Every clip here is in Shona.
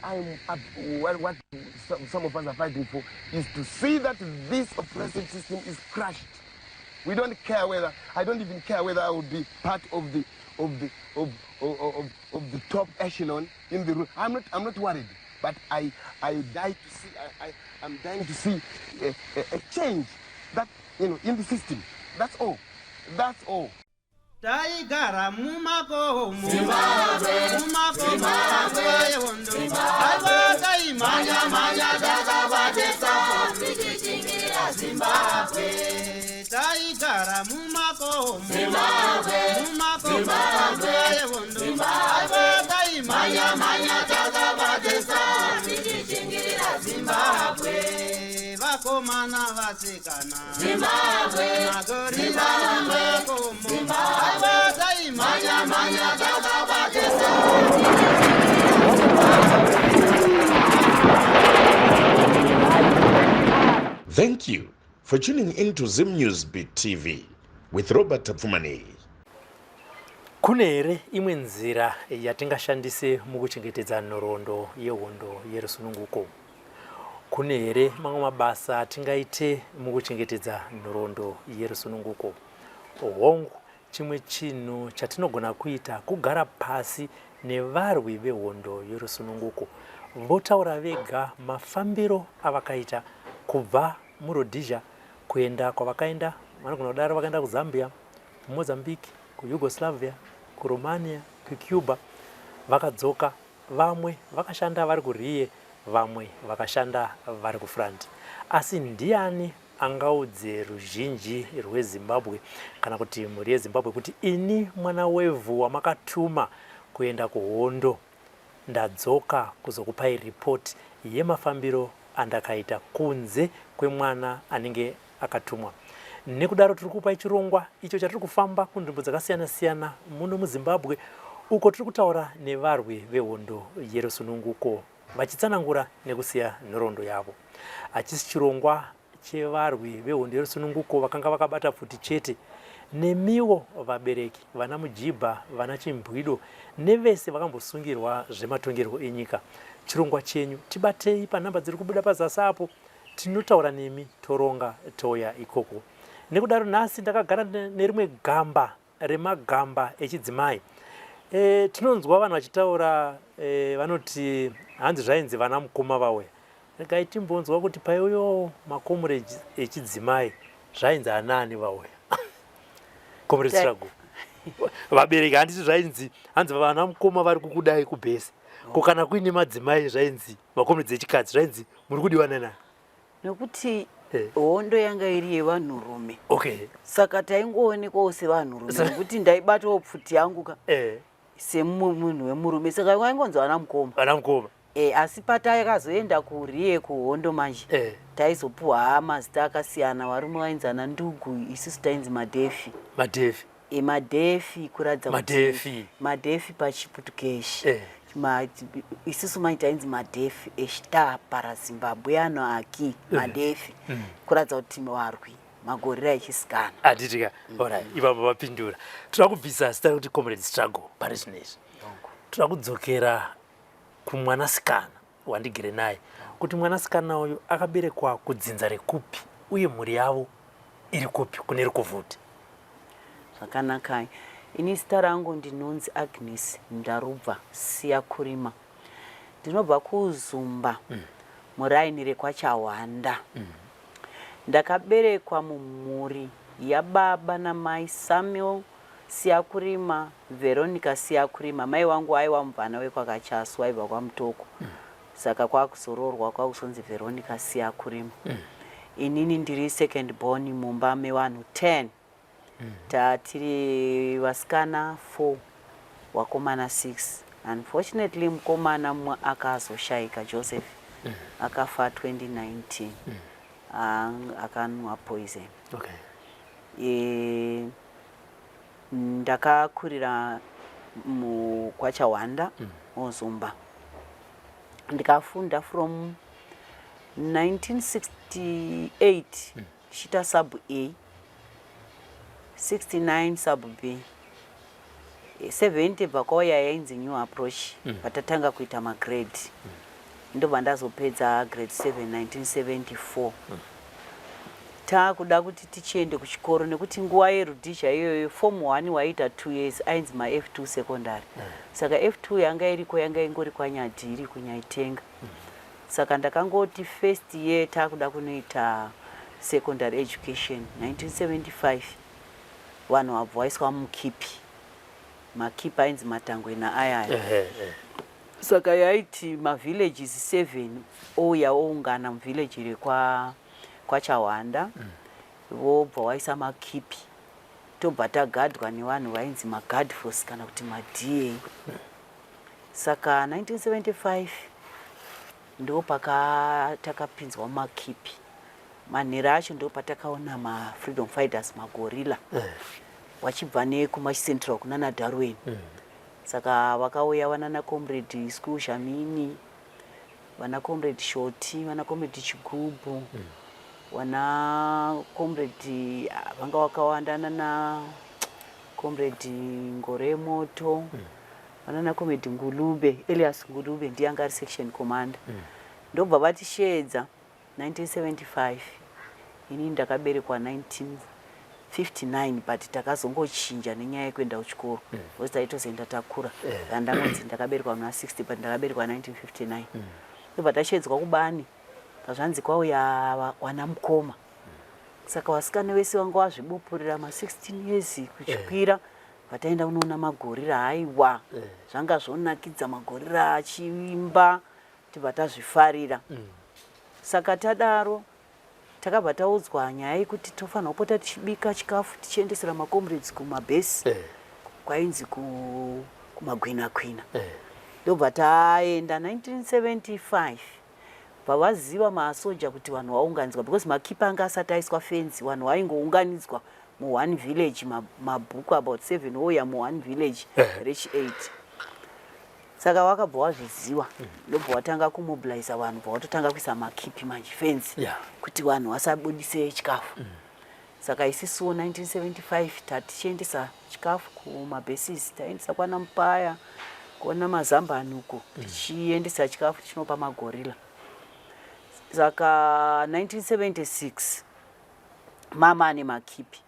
what some of us are fighting for is to see that this oppressive system is crushed. We don't care whether, I don't even care whether I would be part of the top echelon in the room. I'm not worried, but I'm dying to see a change that, in the system. That's all. That's all. Taigara mumako yewondo alwaka imanya dakabatesa Zimbabwe taigara mumako yewondo alwaka imanya dakabatesa Zimbabwe vakomana vasikana Zimbabwe magorira makomo alwaka imanya dakabatesa Thank you for tuning into Zim News Beat TV with Robert Pfumani. Kune here imwe nzira yatingashandise mukuchengetedza nhoroondo yehondo yerusununguko? Kune here mamwe mabasa atingaite mukuchengetedza nhoroondo yerusununguko? Hongu, chimwe chinhu chatinogona kuita kugara pasi nevarwi vehondo yerusununguko votaura vega mafambiro avakaita kubva muRhodesia kuenda kwavakaenda. Vanogona kudaro vakaenda kuZambia, kuMozambique, kuYugoslavia, kuRomania, kuCuba, vakadzoka. Vamwe vakashanda vari kuRiye, vamwe vakashanda vari kuFront. Asi ndiani angaudze ruzhinji rweZimbabwe kana kuti mhuri yeZimbabwe kuti ini mwana wevhu wamakatuma kuenda kuhondo ndadzoka kuzokupai ripoti yemafambiro andakaita kunze kwemwana anenge akatumwa? Nekudaro tiri kupai chirongwa icho chatiri kufamba kunzvimbo dzakasiyana-siyana muno muZimbabwe, uko tiri kutaura nevarwi vehondo yerusununguko vachitsanangura nekusiya nhoroondo yavo. Hachisi chirongwa chevarwi vehondo yerusununguko vakanga vakabata pfuti chete, nemiwo vabereki, vana Mujibha, vana Chimbwido nevese vakambosungirwa zvematongerwo enyika. Chirongwa chenyu tibatei panhamba dziri kubuda pazasi apo, tinotaura nemi toronga toya ikoko. Nekudaro nhasi ndakagara nerimwe gamba remagamba echidzimai. Tinonzwa vanhu vachitaura vanoti hanzi zvainzi vana mukoma vauya. Regai timbonzwa kuti paiuyo makomuregi echidzimai zvainzi anani vauya. Comrade Struggle. Vabereki handiti zvainzi hanzi vana mukoma vari kukudai kubhesi. Kana kuine madzimai zvainzi makomrade echikadzi zvainzi muri kudiwa nani? Nokuti hondo yanga iri yevanhurume. Okay. Saka taingoonekwawo sevanhurume nokuti ndaibatawo pfuti yangu semunhu wemurume, saka waingonzi vana mukoma. Vana mukoma. Asi patakazoenda kuRiye kuhondo manje taizopuwa mazita akasiyana. Varume vainzi ana Ndugu, isusu tainzi Madhefi. Madhefi. Madhefi kuratidza kuti Madhefi pachiputukeshi. Isusu mai tainzi Madhefi eshita paraZimbabwe ano aki Madhefi kuratidza kuti varwi magorira echisikana. Aditika. Alright, ivavo vapindura. Toda kubvisa zita kuti Comrade Struggle pari zvinezvi. Toda kudzokera kumwanasikana wandigere naye, kuti mwanasikana uyu akaberekwa kudzinza rekupi uye mhuri yavo iri kupi kune Rukuvhudi? Zvakanaka. Ini zita rangu ndinonzi Agnes Ndarubva Siyakurima. Ndinobva kuZumba muraini rekwaChahwanda. Ndakaberekwa mumhuri yababa namai Samuel Siyakurima, Veronica Siyakurima. Mai wangu aiwa mubvana wekwakaChaswa aibva kwaMutoko. Saka kwakuzororwa kwakusonzi Veronica Siyakurima. Inini ndiri second born mumba mevanhu 10. Tatiri vasikana 4, wakomana 6. Unfortunately mukomana mumwe akazoshayika, Joseph, akafa 2019. Akanwa poison. Okay. Ndakakurira kwaChahwanda muZumba. Ndikafunda from 1968 chita sub A, 69 sub B, 70 pakauya yainzi new approach patatanga kuita magrade ndobva ndazopedza grade 7 1974 takuda kuti tichiende kuchikoro nekuti nguva yerudhizha iyoyo form 1 waita 2 years ainzi ma F2 secondary saka F2 yanga iriko yanga ingori kwanyadhiri kunyaitenga saka ndakangoti first year takuda kunoita secondary education 1975 vanhu vabva vaiswa mukipi makipi ainzi matangwe naayaya saka yaiti mavillages 7 ouya oungana muvillage rekwachawanda vobva vaisa makipi tobva tagadwa nevanhu vainzi maguard force kana kuti maDA saka 1975 ndo takapinzwa mumakipi manhero acho ndo patakaona mafreedom fighters magorilla wachibva nekumachicentral kunana Darwin saka vakauya vanana comrade School Shamini vana comrade Shoti vana comrade Chigubu vana comrade vanga vakawanda nana comrade Ngoremoto vanana comrade Ngulube Elias Ngulube ndiye anga ari section commander ndobva vatishedza 1975 ini ndakaberekwa 1959 but takazongochinja nenyaya yekuenda kuchikoro because taitozoenda takura ndangonzi ndakaberekwa muna 60 but ndakaberekwa 1959 ndobva tashedzwa kubani pazvanzi kwauya wana mukoma saka vasikana vese vanga vazvibupurira ma 16 years kuchikwira vataenda kunoona magorira haiwa zvanga zvonakidza magorira achivimba tibva tazvifarira saka tadaro takabva taudzwa nyaya yekuti tofanira kupota tichibika chikafu tichiendesera macomrades kumabhesi kwainzi kumagwinakwina ndobva taenda 1975 pavaziva masoja kuti vanhu vaunganidzwa because makipa anga asati aiswa fenzi vanhu vaingounganidzwa mu1 village mabhuku about 7 ouya mu1 village reach 8 saka wakabva wazviziva ndobva watanga kumobiliza vanhu bva watotanga kuisa makipi manje fenzi kuti vanhu vasabudise chikafu saka isisuwo 1975 tatichiendesa chikafu kumabhesis taendesa kwana Mupaya kuona mazambanuko tichiendesa chikafu chinopa magorilla saka 1976 mama ane makipi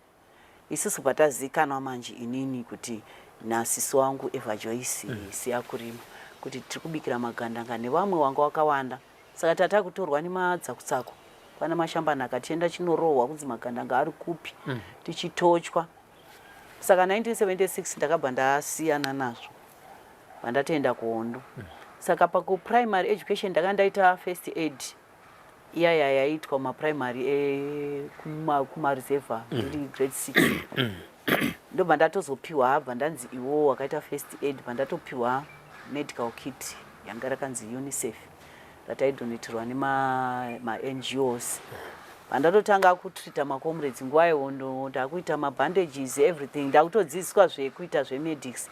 isusu patazikanwa manje inini kuti nasisi wangu Eva Joyce siyakurima kuti tiri kubikira magandanga nevamwe wanga wakawanda saka tatakutorwa nemadzakutsako pana mashambana akatienda chinorohwa kunzi magandanga ari kupi tichitochwa saka 1976 ndakabva ndasiyana nazvo vandatoenda kuhondo saka pakuprimary education ndakandaita first aid iyaya yaitwa maprimary kumareserva ndiri grade 6 ndobva ndatozopiwa habva ndanzi iwo wakaita first aid vandatopiwa medical kit yanga rakanzi UNICEF rataidoneterwa nema-NGOs vandatotanga kutrita macomrades nguva yehondo ndakuita mabandages everything ndakutodzidziswa zvekuita zvemedics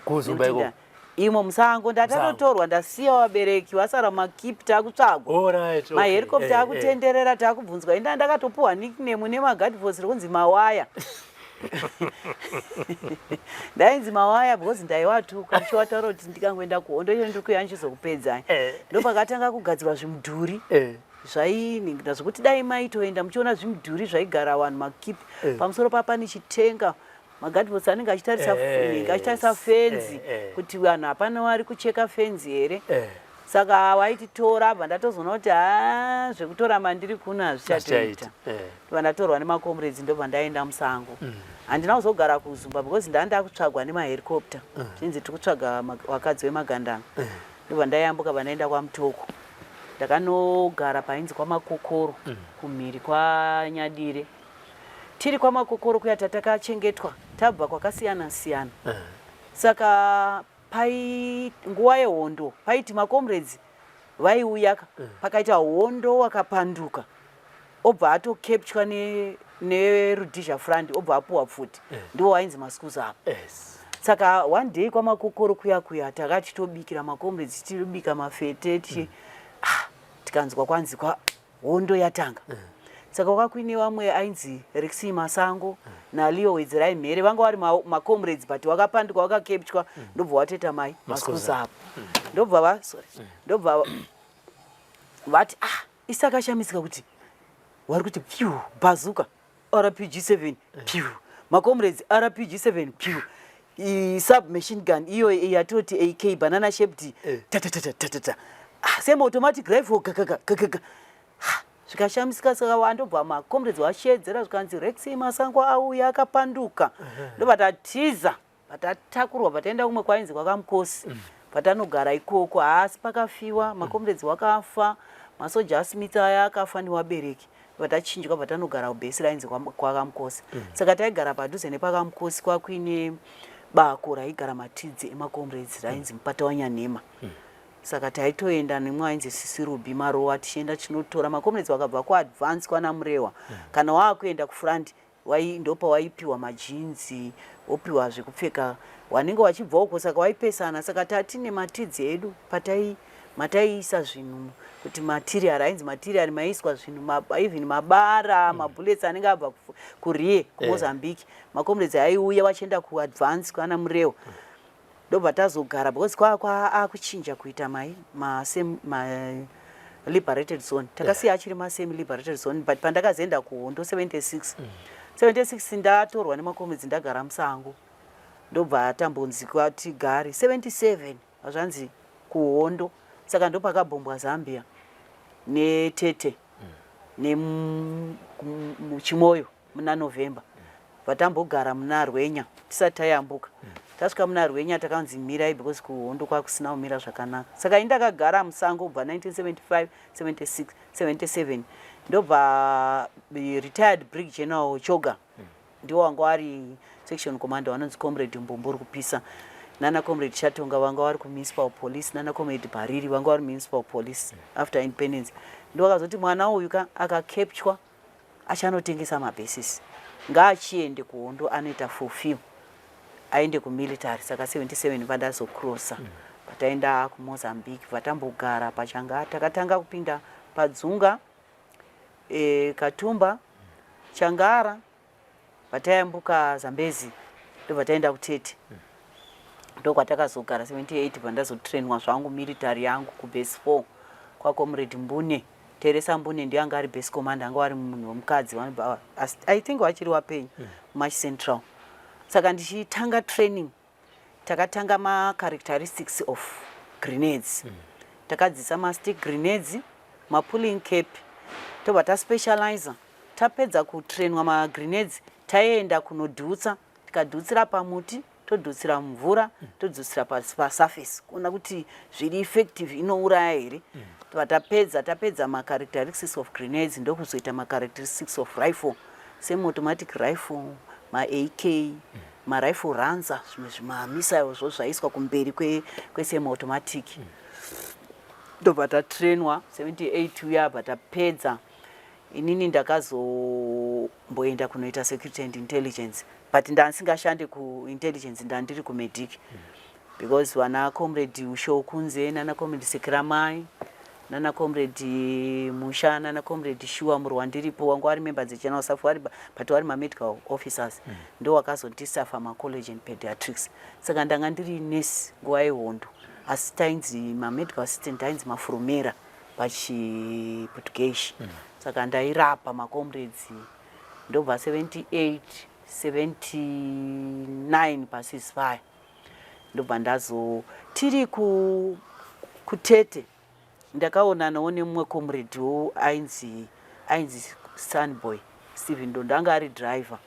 imo musango ndatatotorwa ndasiya vabereki vasara makipi takutsvagwa mahericopter akutenderera takubvunzwa inda ndakatopuwa nickname nemaguard force rekunzi mawaya ndainzi mawaya because ndaiwatuka ndichiwataura kuti ndikangoenda kuhondo iyo ndiri kuya ndichizokupedzai ndopakatanga kugadzirwa zvimudhuri zvainingida zvokuti dai maitoenda muchiona zvimudhuri zvaigara vanhu makipi pamusoro papa nichitenga magadhibotsi anenge achitarisa fenzi kuti vanhu hapana vari kucheka fenzi here saka vaititora abva ndatozoona kuti zvekutora mandiri kuno hazvichatoita vandatorwa nemacomrades ndobva ndaenda musango handina kuzogara kuzumba because ndanda kutsvagwa nemahericopter chinzi tiri kutsvaga wakadzi wemagandanga ndobva ndayambuka vandaenda kwaMutoko ndakanogara painzi kwaMakokoro kumhiri kwaNyadire tiri kwaMakokoro kuya tatakachengetwa tabva kwakasiyana siyana saka nguva yehondo paiti macomrades vaiuya pakaita hondo wakapanduka obva atokepchwa nerudhizha front obva apuwa futi ndiwo wainzi masikuzi apo saka one day kwaMakokoro kuya takachitobikira macomrades tiribika mafete tikanzwa kwanzikwa hondo yatanga saka kwakuine vamwe ainzi Rexi Masango naliyo wedzirai mhere vanga vari macomrades but wakapandika wakakepchwa ndobva watoita mai maskuzapo ndobva vati isi akashamisika kuti vari kuti piu bazuka RPG 7 piu macomrades RPG 7 piu submachine gun iyo yatoti AK banana shaped tatatata same automatic rifle kakaka zvikashamisika saka wandobva macomrades washedzera zvikanzi Rex Masango auya akapanduka ndobva tatiza patatakurwa pataenda kumwe kwainzi kwakamukosi patanogara ikoko asi pakafiwa macomrades wakafa masoja asmith aya akafa newabereki patachinjwa patanogara ubhesi rainzi kwakamukosi saka taigara padhuze nepakamukosi kwakuine bako raigara matidzi emacomrades rainzi mupata wanyanhema saka taitoenda nemwe ainzi Sisirubi Marowa tichienda chinotora macomrades wakabva kuadvance kwana Murewa kana waakuenda kufront ndopa waipiwa majinzi wopiwa zvekupfeka wanenge wachibvawo saka waipesana saka tatine matidzi edu mataiisa zvinhu kuti material ainzi material maiswa zvinhu even mabara mabullets anenge abva kurie kuMozambique macomrades aiuya vachienda kuadvance kwana Murewa ndobva tazogara because akuchinja kuita liberated zone takasiya achiri masemi liberated zone but pandakazoenda kuhondo 76 ndatorwa nemacomrades ndagara Musango ndobva atambonzikwa tigari 77 azvanzi kuhondo saka ndopakabhombwa Zambia neTete nemuchimoyo muna November vatambogara muna Rwenya tisati tayambuka tasvika muna Rwenya takanzi mirai because kuhondo kwakusina kumira zvakanaka saka indakagara Musango kubva 1975 76 77 ndobva retired Brig General Choga ndiwo wanga wari section commander wanonzi comrade Mbombo kupisa nana comrade Chatonga wanga wari municipal police nana comrade Bariri wanga wari municipal police after independence ndo akazoti mwana uyu akakepchwa achanotengesa mabhases ngaachiende kuhondo anoita fulfill aende kumilitary saka 77 vandazocrossa pataenda kuMozambique vatambogara pachanga takatanga kupinda padzunga Katumba Changara vatayambuka Zambezi ndovataenda kuTete ndokwatakazogara 78 pandazotrainwa zvangu military yangu kubase 4 kwacomrade Mbune Teresa Mbune ndiye anga ari base commander anga ari munhu womukadzi I think wachiri wapenyu March Central saka ndichitanga training takatanga ma-characteristics of grenades takadzisa ma-stick grenades ma-pulling cap tobva taspecializa tapedza kutrainwa ma-grenades taenda kunodhutsa tikadhutsira pamuti todhutsira mvura todhutsira pasurface kuona kuti zviri effective inouraya here tapedza ma-characteristics of grenades ndokuzoita ma-characteristics of rifle semi-automatic rifle ma-AK ma-rifle ranza zvimwe zvima-missile zvo zvaiswa kumberi kwesemi-automatic ndobva tatrainwa 78 uya bva tapedza inini ndakazomboenda kunoita security and intelligence but ndasingashande kuintelligence ndandiri kumedic because vana comrade Usho Kunze nana comrade Sekiramai nana comrade Musha nana comrade Shua Murwandiripo wangu vari members dzeChannel Staff vari but vari ma-medical officers ndo wakazondisafa ma-college and pediatrics saka ndanga ndiri nurse nguva yehondo asi tainzi ma-medical assistant tainzi mafurumera pachiPutugeshi saka ndairapa ma-comrades ndobva 78 79 pasisfire ndobva tiri kuTete ndakaonanawo nemumwe comrade wo ainzi Sunboy Stephen Ndondo anga ari driver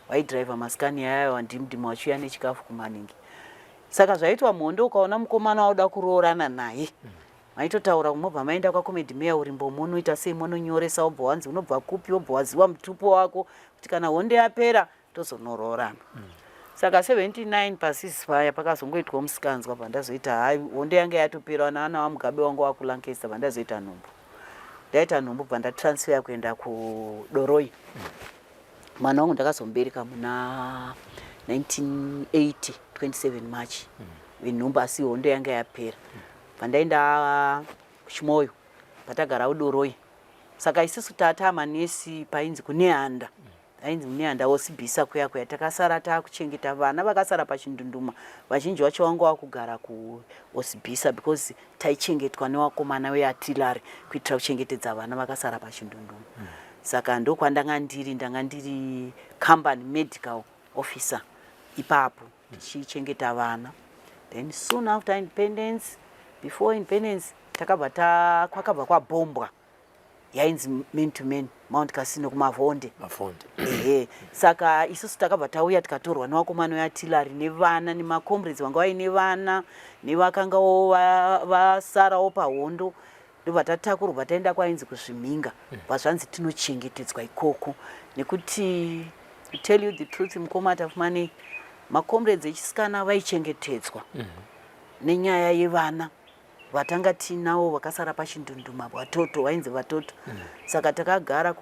waidriver maskani yayo wandimdima wachiuya nechikafu kumaningi saka zvaitwa mhondo ukaona mukomana wauda kuroorana naye maitotaura kumobva maenda kwacomrade Meya urimbo munoita sei munonyoresa wobva wanzi unobva kupi wobva waziwa mutupo wako kuti kana hondo yapera tozonoroorana saka 79 pasisfire pakazongoitwa musikanzwa pandazoita hai hondo yange yatopera naana wamugabe wangu wakulancaster pandazoita nhumbu ndaita nhumbu pandatransfer kuenda kuDoroi mwana wangu ndakazombereka muna 1980 27 March venhumbu asi hondo yange yapera pandaenda kuChimoyo patagara uDoroi saka isusu tata manesi painzi kune handa ainzi mune handaosibhisa kuya takasara takuchengeta vana vakasara pachindunduma vazhinji vacho vanga vakugara kuosibhisa because taichengetwa nevakomana veartillery kuitira kuchengetedza vana vakasara pachindunduma saka ndokwandanga ndiri company medical officer ipapo tichichengeta vana. Then soon after independence, before independence, kwakabva kwabombwa yainzi man to man Mount Casino kumavhonde. Saka isusu takabva tauya tikatorwa nevakomana veartillery nevana nemacomrades vanga vaine vana nevakangawo vasarawo pahondo, ndobva tatakurwa taenda kwainzi kuzviminga vazvanzi tinochengetedzwa ikoko nekuti to tell you the truth mukomata fumani macomrades echisikana vaichengetedzwa nenyaya yevana vatanga tinavo vakasara pachindunduma vatoto vainzi vatoto saka takagara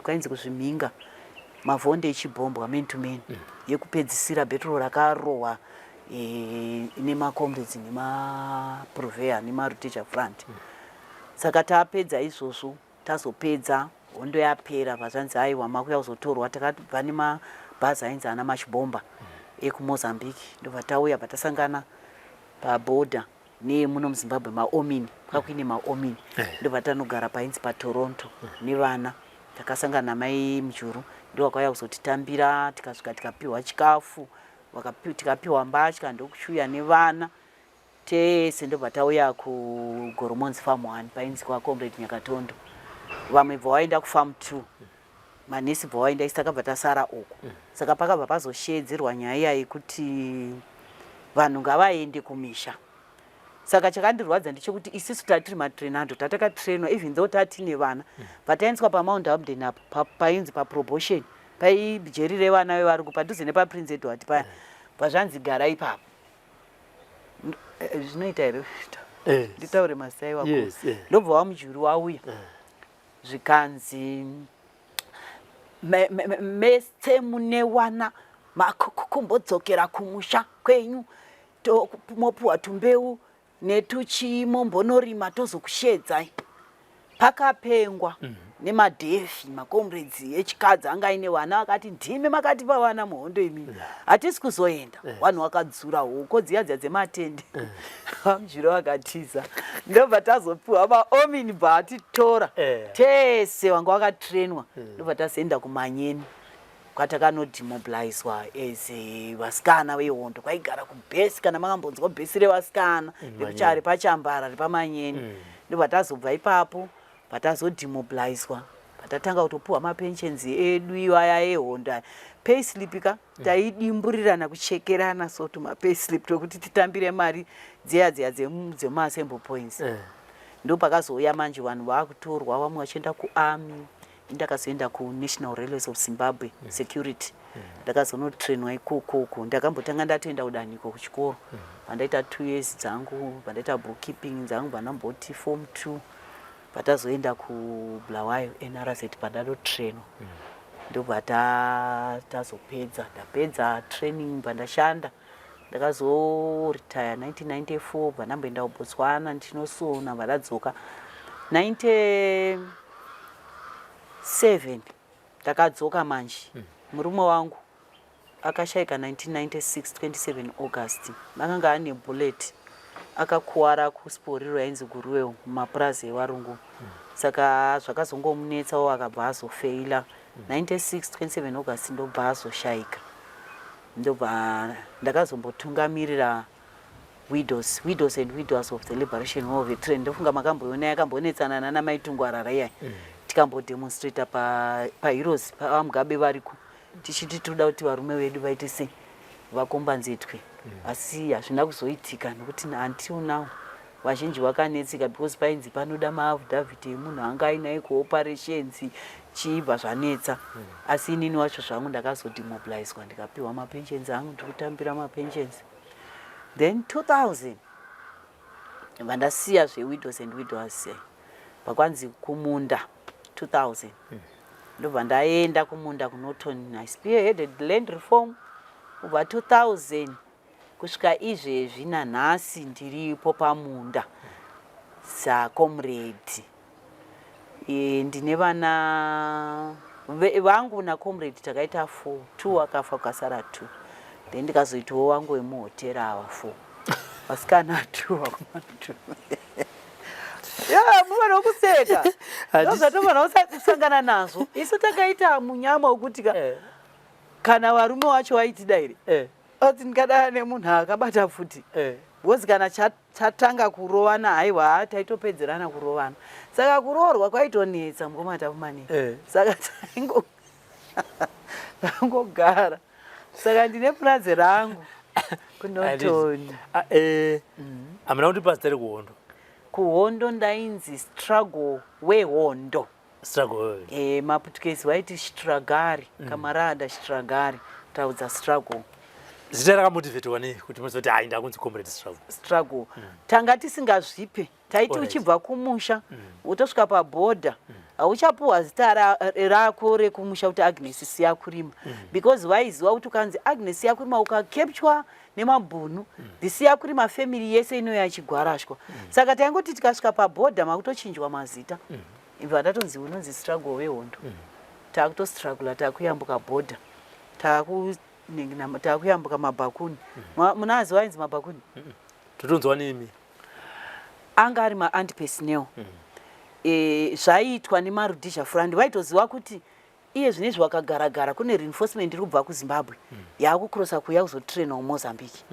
kwainzi kuzviminga mavhonde echibombwa man to man yekupedzisira bhetoro rakarohwa nemacomrades nemaprovea nemarotecha front. Saka tapedza izvozvo tazopedza hondo yapera vazvanzi aiwa makuya kuzotorwa takabva nemabhazi ainzi ana machibomba ekumozambique ndobva tauya patasangana pabhodha nemuno muzimbabwe maomini kwakuine maomini ndobva tanogara painzi patoronto nevana takasangana namai mujuru ndovakauya kuzotitambira tikasvika tikapiwa chikafu tikapiwa mbatya ndokushuya nevana tese ndobva tauya kugoromonzi farm 1 painzi kwacomrade Nyakatondo. Vamwe bva vaenda kufarm 2 manesi bva vaenda isi takabva tasara uku saka pakabva pazoshedzerwa nyaya yekuti vanhu ngavaende kumisha. Saka chakandirwadza ndechekuti isusu tatiri matrenando tatakatrenwa even though tatine vana pataenzwa pamount Hamden apo painzi paproportion paijerire vana vevari padhuze nepaprince Edward paya pazvanzi gara ipapo zvinoita here nditaure masai wako ndobva wamujuru wauya zvikanzi mese mune wana kumbodzokera kumusha kwenyu mopuwa tumbeu netuchimombonorima tozokushedzai. Pakapengwa nemadhefi macomrades echikadzi anga aine vana vakati ndime makatipa vana muhondo imini hatisi kuzoenda vanhu vakadzura huko dziya dzematende vamujiro vakatiza ndobva tazopiwa maomini bva atitora tese vanga vakatrenwa ndobva tazoenda kumanyeni kwatakanodimobilizwa as vasikana vehondo kwaigara kubhesi kana makambonzwa bhesi revasikana rekuchari pachambara repamanyeni ndobva tazobva ipapo patazodimobilizwa patatanga kutopuwa mapensions edu iwaya ehondo payslip taidimburirana kuchekerana so tumapayslip tokuti titambire mari dziya dzemaassembly points ndo pakazouya manje vanhu vakutorwa vamwe vachienda kuarmy ndakazoenda kuNational Railways of Zimbabwe security ndakazonotrenwa ikoko ndakambotanga ndatoenda kudaniko kuchikoro pandaita 2 years dzangu pandaita bookkeeping dzangu panamboti form 2 patazoenda kuBulawayo NRZ pandadotrenwa ndobva tazopedza ndapedza training pandashanda ndakazoretire 1994 pandamboenda kuBotswana ndinosona pandadzoka 97 takadzoka manje murume wangu akashaika 1996 27 August akanga ane bullet akakuwara kusporiro yainzi Guruwe mumapurazi evarungu saka zvakazongomunetsawo akabva azofeila 96 27 August ndobva azoshaika ndobva ndakazombotungamirira widows and widows of the Liberation War veteran ndofunga makamboona yakambonetsana nana maitungwarara iyai tikambodemonstrata paheroes pamugabe variko tichiti toda kuti varume vedu vaite sei vakombanzetwe asi hazvina kuzoitika nekuti until now vazhinji vakanetseka because painzi panoda maafidhavhiti emunhu anga ainaye kuoperations chiibva zvanetsa asi inini wacho zvangu ndakazodimobilizwa ndikapiwa mapensions angu ndikutambira mapensions. Then 2000 vandasiya zvewidows and widows pakwanzi kumunda 2000 ndobva ndaenda kumunda kuNorton. I spearheaded land reform kubva 2000 kusvika izvezvi nanhasi ndiripo pamunda sacomrade. Ndine vana vangu naComrade takaita 4, 2 akafa kasara 2. Then ndikazoitawo wangu wemuhotera ava 4. Vasikana 2 vakomana 2. Muvana wokuseka ndozvatovana kusangana nazvo. Isu takaita munyama wokuti kana varume wacho waitida here oti ndikadana nemunhu akabata futi because kana chatanga kurovana haiwa taitopedzerana kurovana. Saka kuroorwa kwaitonetsa mukomatapumani. Saka tangogara. Saka ndine purazi rangu kunotoni. Hamuna kuti pasitari kuhondo? Kuhondo ndainzi struggle wehondo. Struggle. Maputukezi waiti stragari, kamarada stragari, taudza struggle. Zita rakamotivetwa nei kuti muzoti hai ndakunzi Comrade struggle. Tanga tisingazvipe. Taiti uchibva kumusha, utosvika pabhodha, hauchapuwa zita rako rekumusha kuti Agnes Siyakurima. Because vaiziva kuti ukanzi Agnes Siyakurima ukakepchwa nemabhunu, the Siyakurima family yese ino yachigwarashwa. Saka taingoti tikasvika pabhodha makutochinjwa mazita. Ibva ndatonzi unonzi struggle wehondo. Takutostrugula takuyambuka bhodha. Takuyambuka mabhakuni. Munazi wainzi mabhakuni? Totonzwa nemi? Anga ari ma-anti-personnel. Zvaiitwa nemarudisha front. Vaitoziva kuti iye zvinezvi wakagara-gara kune reinforcement iri kubva kuZimbabwe yakukurosa kuya kuzotrainwa kuMozambique.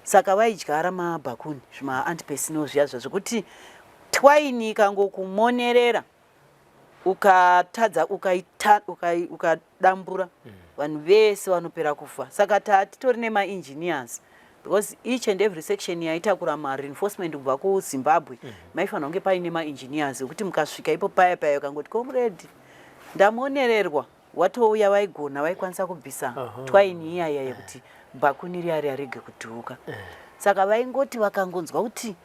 Saka vaidyara mabhakuni zvima-anti-personnel zviya zvekuti twaini ikangokumonerera ukatadza ukadambura vanhu vese vanopera kufa. Saka titori nema-engineers because each and every section yaitakura ma-reinforcement kubva kuZimbabwe maifanira kunge paine ma-engineers kuti mukasvika ipo paya ukangoti Comrade ndamonererwa watouya vaigona vaikwanisa kubvisa twaini iyaya yekuti bhakuni riya rarege kudhuka. Saka vaingoti vakangonzwa kuti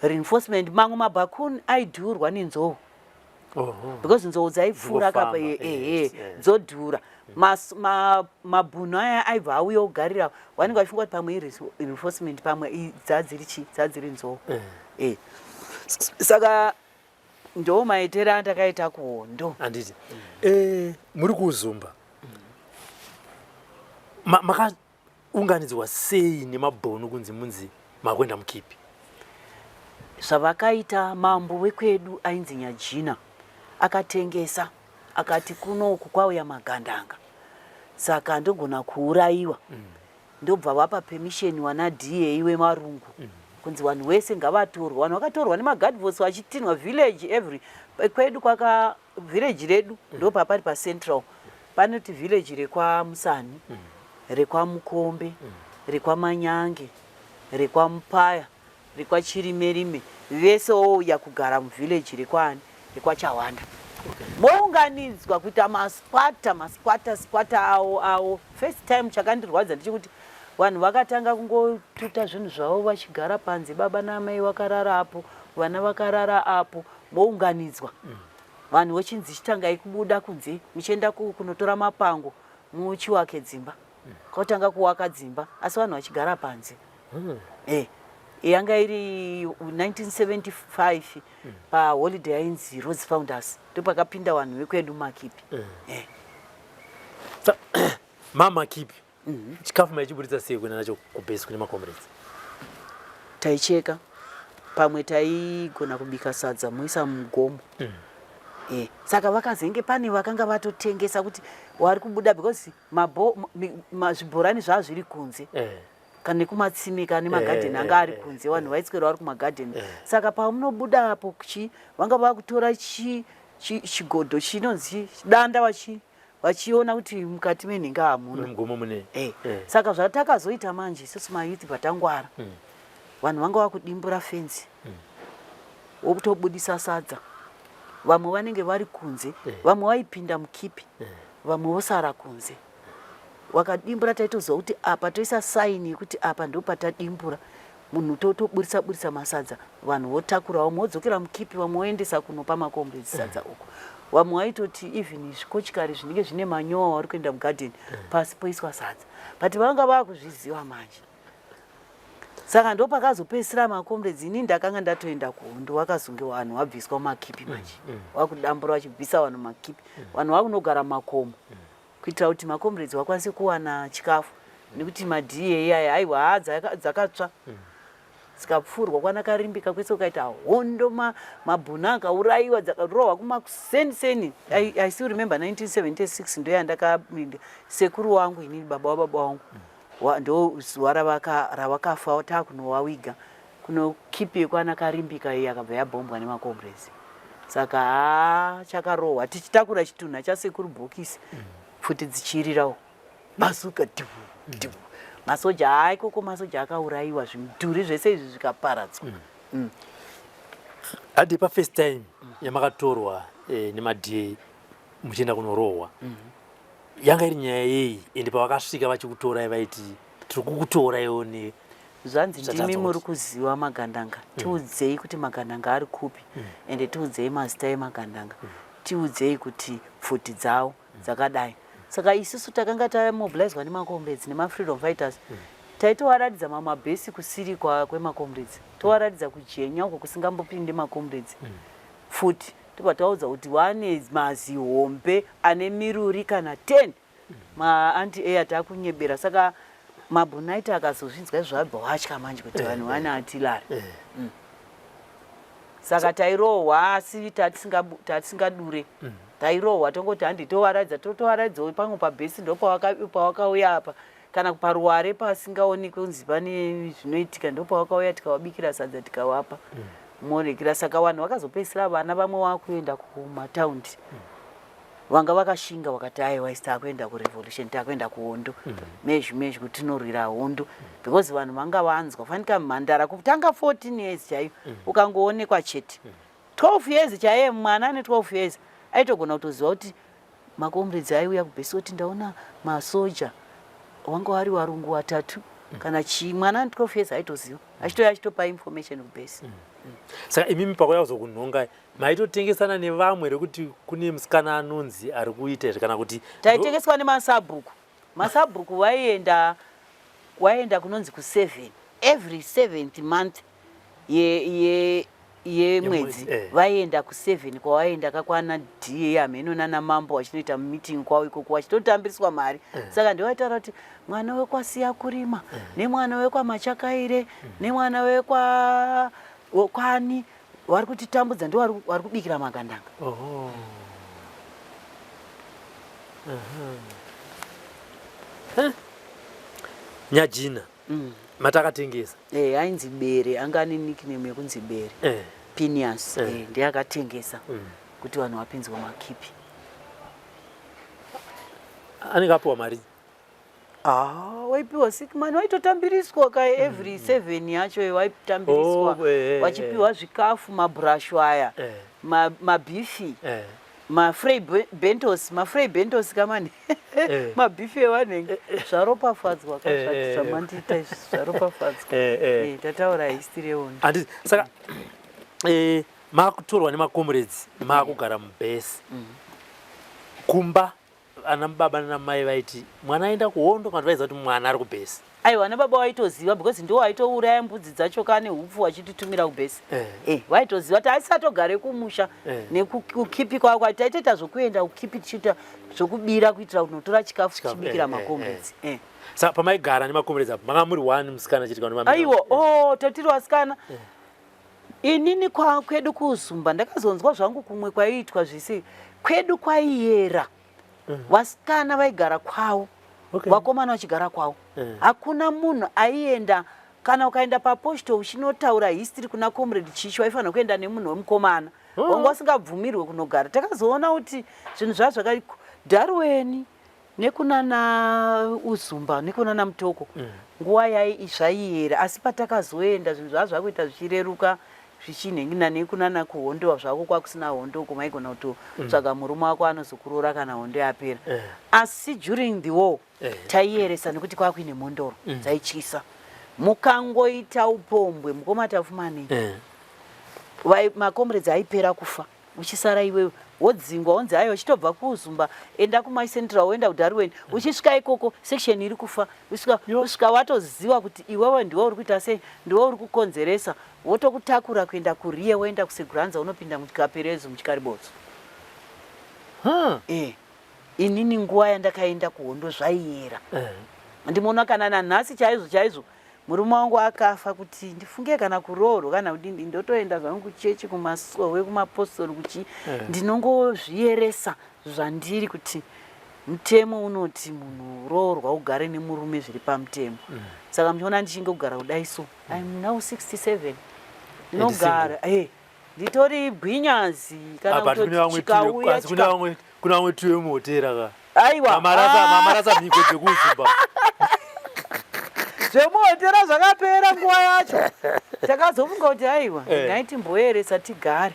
reinforcement mamwe mabhakuni aidhurwa nenzou because nzou dzaipfuura kapa dzodhura. Mabhunu aya aibva auya kugarira vanenge vachifunga kuti pamwe reinforcement pamwe dzadziri nzou. Saka ndo maitero andakaita kuhondo. Handiti muri kuZumba makaunganidzwa sei nemabhunu kunzi munzi makwenda mukipi? Zvavakaita mambo wekwedu ainzi Nyajina akatengesa akati kunoku kwauya magandanga. Saka ndogona kuurayiwa. Ndobva vapa permission wana DA wemarungu kunzi vanhu vese ngavatorwa. Vanhu vakatorwa nemagadvosi vachitinwa village every kwedu kwaka village redu ndo papari pacentral. Panoti village rekwaMusani, rekwaMukombe, rekwaManyange, rekwaMupaya, rekwaChirimerime vese ouya kugara muvillage rekwani rekwachawanda. Mounganidzwa kuita masquata awo. First time chakandirwadza ndechekuti vanhu vakatanga kungotuta zvinhu zvavo vachigara panze. Baba namai vakarara apo, vana vakarara apo, mounganidzwa. Vanhu vechinzi chitangai kubuda kunze muchienda kunotora mapango muchiwake dzimba. Kwatanga kuwaka dzimba asi vanhu vachigara panze. Yanga iri 1975 paholiday yainzi Rhodes Founders ndopakapinda vanhu vekwedu Makipi. Makipi chikafu maichiburitsa sei kuenda nacho kubase kune maComrades? Taicheka pamwe taigona kubika sadza muisa mugomo. Saka vakazenge pane vakanga vatotengesa kuti wari kubuda because zvibhorani zvazviri kunze. Kane kumatsime kane magarden anga ari kunze vanhu vaitswera vari kumagarden. Saka pamunobuda apo vanga vakutora chigodho chinonzi danda vachiona kuti mukati menhinga hamuna mugomo mune. Saka zvatakazoita manje isusu mayuthi patangwara vanhu vanga vakudimbura fenzi wokutobudisa sadza. Vamwe vanenge vari kunze, vamwe vaipinda mukipi, vamwe vosara kunze. Wakadimbura taitoziva kuti apa toisa saini yekuti apa ndo patadimbura. Munhu totoburisa masadza. Vanhu votakurawo modzokera mukipi vamwe voendesa kunopa maComrades sadza uko. Vamwe vaitoti even zvikochikari zvinenge zvine manyowa vari kuenda mugarden pasi poiswa sadza. But vanga vakuzviziva manje. saka ndo pakazopedzisira makomredzi ini ndakanga ndatoenda kuhondo wakazonge vanhu wabviswa makipi manje wakudambura wachibvisa vanhu makipi vanhu vakunogara makomo kuitira kuti makomredzi wakwanise kuwana chikafu nekuti madha aya aiwa dzakatsva dzikapfurwa kwanakarimbika kwese ukaita hondo mabhuna akaurayiwa dzakarohwa kumaseni I still remember 1976 ndo yandakaminda sekuru wangu ini baba wababa wangu ndo zuva ravakafa takunowawiga kuno kipi kwanakarimbika iyi akabva yabhombwa nemakomredzi saka chakarohwa tichitakura chitunha chasekuru bhokisi futi dzichirirawo bazuka dhibu masoja aikoko masoja akaurayiwa zvimidhuri zvese izvi zvikaparadzwa hadi pafirst time yamakatorwa nemadha muchienda kunorohwa yanga iri nyaya yei ende pavakasvika vachikutorai vaiti tiri kukutoraiwo zvanzi ndimi muri kuziva magandanga tiudzei kuti magandanga ari kupi ende tiudzei mazita emagandanga tiudzei kuti pfuti dzawo dzakadai saka isusu takanga tamobilizwa nemakomredzi nemafreedom fighters taitowaratidza mamabhesi kusiri kwemakomredzi towaratidza kujenya uko kusingambopindi makomredzi futi tobva taudza kuti wane mazihombe ane miruri kana 10 maanti-air takunyebera saka mabhunaiti akazozvinzwa izvabva watya manje kuti vanhu vane atilari saka tairohwa asi tatisingadure tairohwa tongoti handi towaradza totowaradzawo pamwe pabhesi ndo pawakauya apa kana paruware pasingaonekwi kunzi pane zvinoitika ndo pawakauya tikawabikira sadza tikawapa morekera saka vanhu vakazopedzisira vana vamwe vakuenda kumataundi vanga vakashinga vakati aiwa takuenda kurevolution takuenda kuhondo mezvi kuti tinorwira hondo because vanhu vanga vanzwa fanika mhandara kutanga 14 years chaiyo ukangoonekwa chete 12 years chaiye mwana ane 12 years aitogona kutoziva kuti makomredzi aiuya kubhesi kuti ndaona masoja wanga vari varungu vatatu kana mwana ane 12 years aitoziva achitoya achitopa information kubhesi saka imimi pakuya kuzokunhonga maitotengesana nevamwe rekuti kune musikana anonzi ari kuita izvi kana kuti taitengeswa nemasabhuku waienda kunonzi ku7 every 7th month yemwedzi vaienda ku7 kwavaienda kakwana dha hameno nanamambo vachinoita meeting kwavo ikoko vachitotambiriswa mari saka ndivaitaura kuti mwana wekwasiya kurima nemwana wekwamachakaire nemwana wekwani vari kutitambudza ndo vari kubikira magandanga nyajina matakatengesa ainzi bere anga ane nickname yekunzi bere Phineas ndiye akatengesa kuti vanhu vapinzwa makipi anenge apiwa mari waipiwa sikimani waitotambiriswa ka every 7 yacho waitambiriswa wachipiwa zvikafu mabhurashu aya mabhifi mafrey bentos kamani mabhifi evanenge zvaropafadzwa zvamandita izvi zvaropafadzwa tataura history yehondo saka makutorwa nemakomredzi makugara mubhesi kumba ana baba nanamai vaiti mwana aenda kuhondo kana vaiziva kuti mwana ari kubhesi aiwa nababa vaitoziva because ndo vaitouraya mbudzi dzacho kane hupfu vachititumira kubhesi vaitoziva kuti aisatogare kumusha nekukipi kwako taitoita zvokuenda kukipi tichiita zvokubira kuitira kunotora chikafu tichibikira makomredzi saka pamaigara nemakomredzi apo manga muri 1 musikana chitika aiwa tatiri vasikana inini kwedu kuzumba ndakazonzwa zvangu kumwe kwaiitwa zvisi kwedu kwaiyera vasikana vaigara kwavo vakomana vachigara kwavo hakuna munhu aienda kana ukaenda paposto uchinotaura history kuna comrade chichi waifanira kuenda nemunhu wemukomana wanga usingabvumirwe kunogara takazoona kuti zvinhu zvazvaka Darweni nekunana Uzumba nekunana Mutoko nguva zvaiera asi patakazoenda zvinhu zvazvakuita zvichireruka zvichinhengina nekunana kuhondo zvako kwakusina hondo kumaigona kutotsvaga murume wako anozokurora kana hondo yapera asi during the war taieresa nekuti kwakuine mondoro dzaityisa mukangoita upombwe mukoma tafumanei makomredzi aipera kufa uchisara iwe wodzingwa wonzi aiwa chitobva kuuzumba enda kumaicentral woenda kudarwen uchisvika ikoko section iri kufa usvika watoziva kuti iwewe ndiwe uri kuita sei ndiwe uri kukonzeresa wotokutakura kuenda kuriye woenda kuseguranza unopinda muchikaperezo muchikaribodzo inini nguva yandakaenda kuhondo zvaiyera ndimoona kana nanhasi chaizvo murume wangu akafa kuti ndifunge kana kuroorwa kana kuti ndotoenda zvangu kuchechi kumasowe kumapostori kuchi ndinongozviyeresa zvandiri kuti mutemo unoti munhu uroorwa ugare nemurume zviri pamutemo saka muchiona ndichinge kugara kudai so I'm now 67 ndinogara nditori bwinyazi kana kuti chikauya kuna vamwe tuwe muhotera ka aiwa mamarasa mhiko dzekuzumba zvemuhotera zvakapera nguva yacho takazofunga kuti aiwa ngai timboyeresa tigare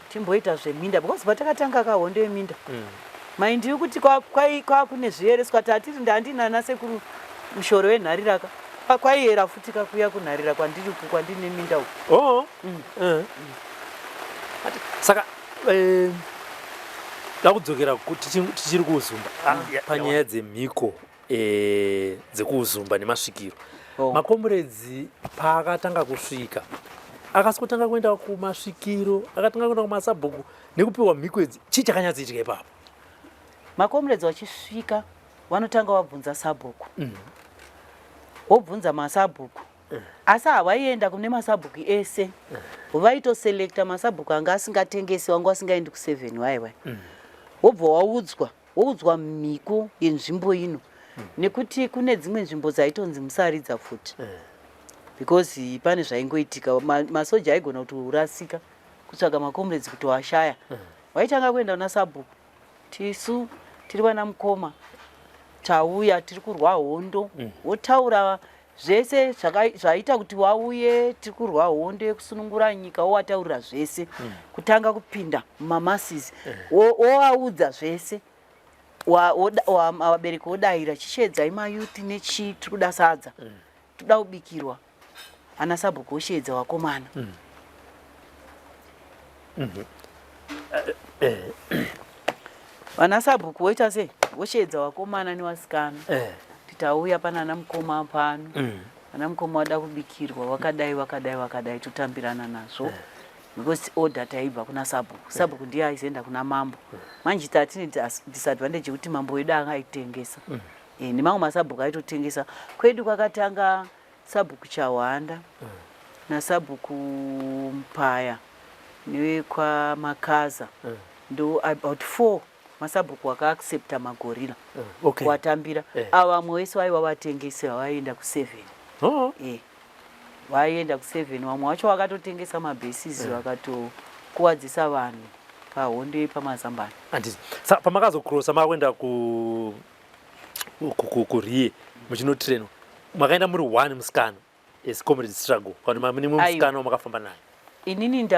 timboita zveminda because patakatanga kahondo yeminda maindi kuti kwakune zviyereswa tatiri ndandina sekuru mushoro wenhariraka kwaiyera futi kakuya kunharira kwandine minda uku saka takudzokera tichiri kuuzumba panyaya dzemhiko dzekuuzumba nemasvikiro makomuredzi paakatanga kusvika akasokotanga kuenda kumasvikiro akatanga kuenda kumasabhuku nekupiwa mhiko idzi chii chakanyatsiitika ipapo makomuredzi vachisvika vanotanga vabvunza sabhuku wobvunza masabhuku asi havaienda kune masabhuku ese vaitoselekta masabhuku anga asingatengesi wangu asingaendi ku7 waiwai wobva waudzwa mhiko yenzvimbo ino nekuti kune dzimwe nzvimbo dzaitonzi musaridza futi because pane zvaingoitika masoja aigona kuti urasika kutsvaga makomuredzi kuti washaya waitanga kuenda kuna sabhuku tisu tiri vana mukoma tauya tiri kurwa hondo wotaura zvese zvaita kuti wauye tiri kurwa hondo yekusunungura nyika wowataurira zvese kutanga kupinda mumamasisi woaudza zvese vabereki vodayira chishedzai mayuthi nechii tiri kuda sadza toda kubikirwa ana sabhuku oshedza wakomana vana sabhuku voita sei voshedza wakomana newasikana titauya pana ana mukoma pano ana mukoma wada kubikirwa wakadai totambirana nazvo because order taibva kuna sabhuku ndiye aizoenda kuna mambo manje tatine disadvantage yekuti mambo wedu angaitengesa nemamwe masabhuku aitotengesa kwedu kwakatanga sabhuku chawanda nasabhuku mpaya newekwamakaza ndo about 4 masabhuku wakaaccepta magorira kuwatambira avamwe vese vaiva vatengesi vavaienda ku7 vaienda ku7 vamwe vacho vakatotengesa mabhesisi vakatokuwadzisa vanhu pahondo yepamazambani sa pamakazokrosa makakuenda kuriye muchinotreno makaenda muri 1 musikana as comrade struggle kana mune mumwe musikana wamakafamba naye inini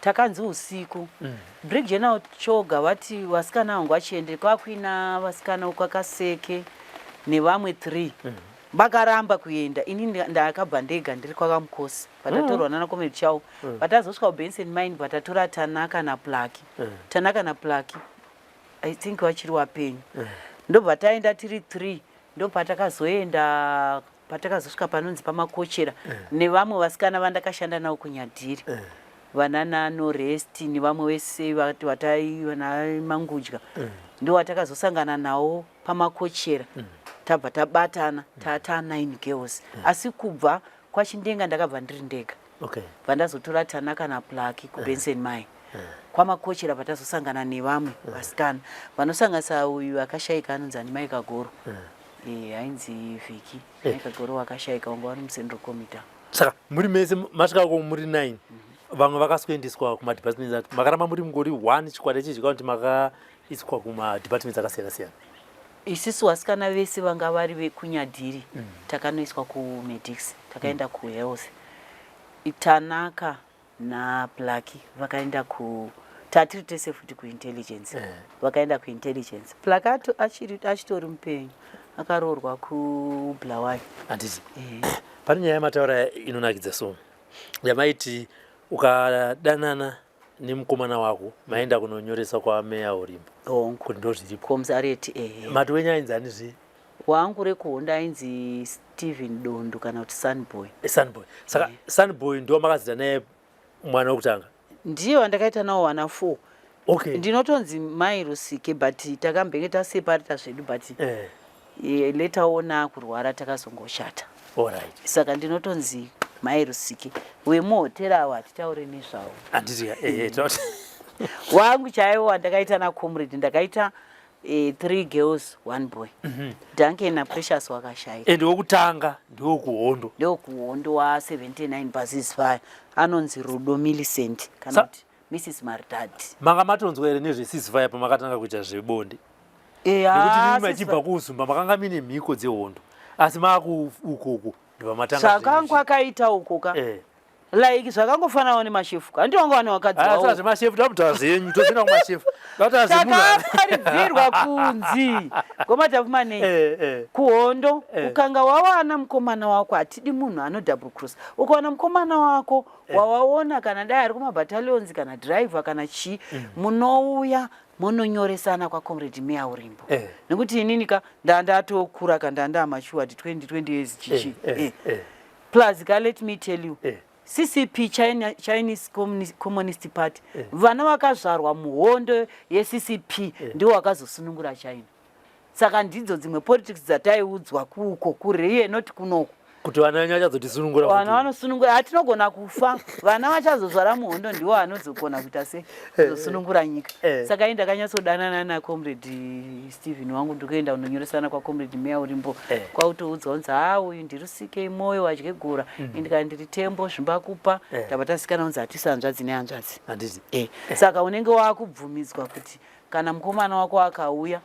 takanzi usiku Brig General Choga vati vasikana vangu vachiende kwakuina vasikana kwakaseke nevamwe 3 vakaramba kuenda inini ndakabva ndega ndiri kwakamukosi patatorwa nana comrade chavo patazosvika kubenson mine patatora Tanaka naPlaki I think vachiri wapenyu ndobva taenda tiri 3 ndo patakazoenda patakazosvika panonzi pamakochera nevamwe vasikana vandakashanda navo kunyadhiri vanana Noresti nevamwe vese vana Mangudya ndo vatakazosangana nawo pamakochera tabva tabatana tata 9 girls asi kubva kwachindenga ndakabva ndiri ndega vandazotora Tanaka naPlaki kubenson mine kwamakochera patazosangana nevamwe vasikana vanosanganisa uyu akashayika anonzi Mai Kagoro ainzi Viki Mai Kagoro wakashayika wanga vari mucentral committee saka muri mese masvikako muri 9 vamwe vakasoendeswa kumadepartments makaramba muri mungori 1 chikwata chizvika kuti makaiswa kumadepartments akasiyana-siyana isusu vasikana vese vanga vari vekunyadhiri takanoiswa kumedics takaenda kuhealth Tanaka naPlaki vakaenda tatiri tese futi kuintelligence vakaenda kuintelligence Plaki achitori mupenyu akaroorwa kuBulawayo handiti pane nyaya yamataura inonakidza so yamaiti ukadanana nemukomana wako maenda kunonyoresa kwa meya urimbo hongu kuti ndo zviripo komisareti mati wenyu ainzani zvi wangu rekuhonda ainzi Stephen Dondu kana kuti Sunboy. Sunboy saka Sunboy ndo makazita naye mwana wekutanga ndiyo andakaita nawo wana 4 okay ndinotonzi mai Rusike but takambenge taseparata zvedu but later ona kurwara takazongoshata alright saka ndinotonzi mai Rusike wemuhotera awo hatitaure nezvavo anditi wangu chaiwo andakaita naComrade ndakaita 3 girls 1 boy Duncan na Precious wakashaya ende wokutanga ndokuhondo wa 79 passes fire anonzi Rudo Millicent kana kuti Mrs Maridad manga matonzwa ere nezve-ceasefire pamakatanga kuita zvebonde nekuti nini machibva kuusumba makanga mine mhiko dzehondo asi maakuukoko ndipamatanga zvakangu akaita ukoka like zvakangofanawo nemashefu andivanga vane wakadzi mashefu tamutaura zvenyu tozenda kumashefu takaparibvirwa kunzi ngomatafumanei kuhondo ukanga wawana mukomana wako hatidi munhu ano double cross ukawana mukomana wako wawaona kana dai ari kumabhatallions kana driver kana chii munouya munonyoresana kwaComrade Meya urimbo nekuti ininika ndandatokura kandandamashuwa 20 years chichi plus let me tell you CCP Chinese Communist Party vana vakazvarwa muhondo yeCCP ndiwo wakazosunungura China saka ndidzo dzimwe politics dzataiudzwa kuko kure not kunoko kuti vana venyu vachazotisunungura vana vanosunungura hatinogona kufa vana vachazozvara muhondo ndiwo vanozogona kuita sezosunungura nyika saka ini ndakanyatsodanana naComrade Stephen wangu ndikuenda kunonyoresana kwaComrade Meya urimbo kwautoudzwa unzi uyu ndiRusike moyo wadye gura indika ndiri Tembo zvimbakupa taba tasikana unzi hatisanzvadzi nehanzvadzi saka unenge wakubvumidzwa kuti kana mukomana wako akauya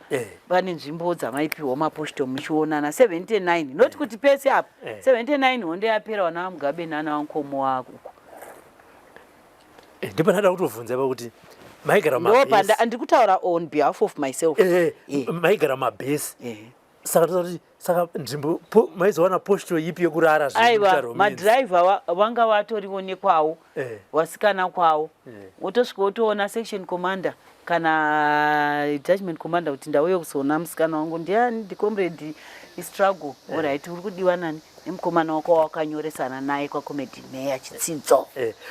pane nzvimbo dzamaipiwa maposito muchionana 79 not kuti pese apa 79 hondo yapera vana vamugabe nana vankomo wako ndipo ndada kutobvunza pakuti maigara mabhesi ndikutaura on behalf of myself maigara mabhesi saka nzvimbo maizowana posito ipi yekurara aiwa madhiraivha vanga vatoriwo nekwawo wasikana kwawo wotosvika wotoona section commander kana judgment commander kuti ndauye kuzoona musikana wangu ndiani ndiComrade struggle alright uri kudiwa nani nemukomana wako wakanyoresana naye kwaComrade Meya chitsidzo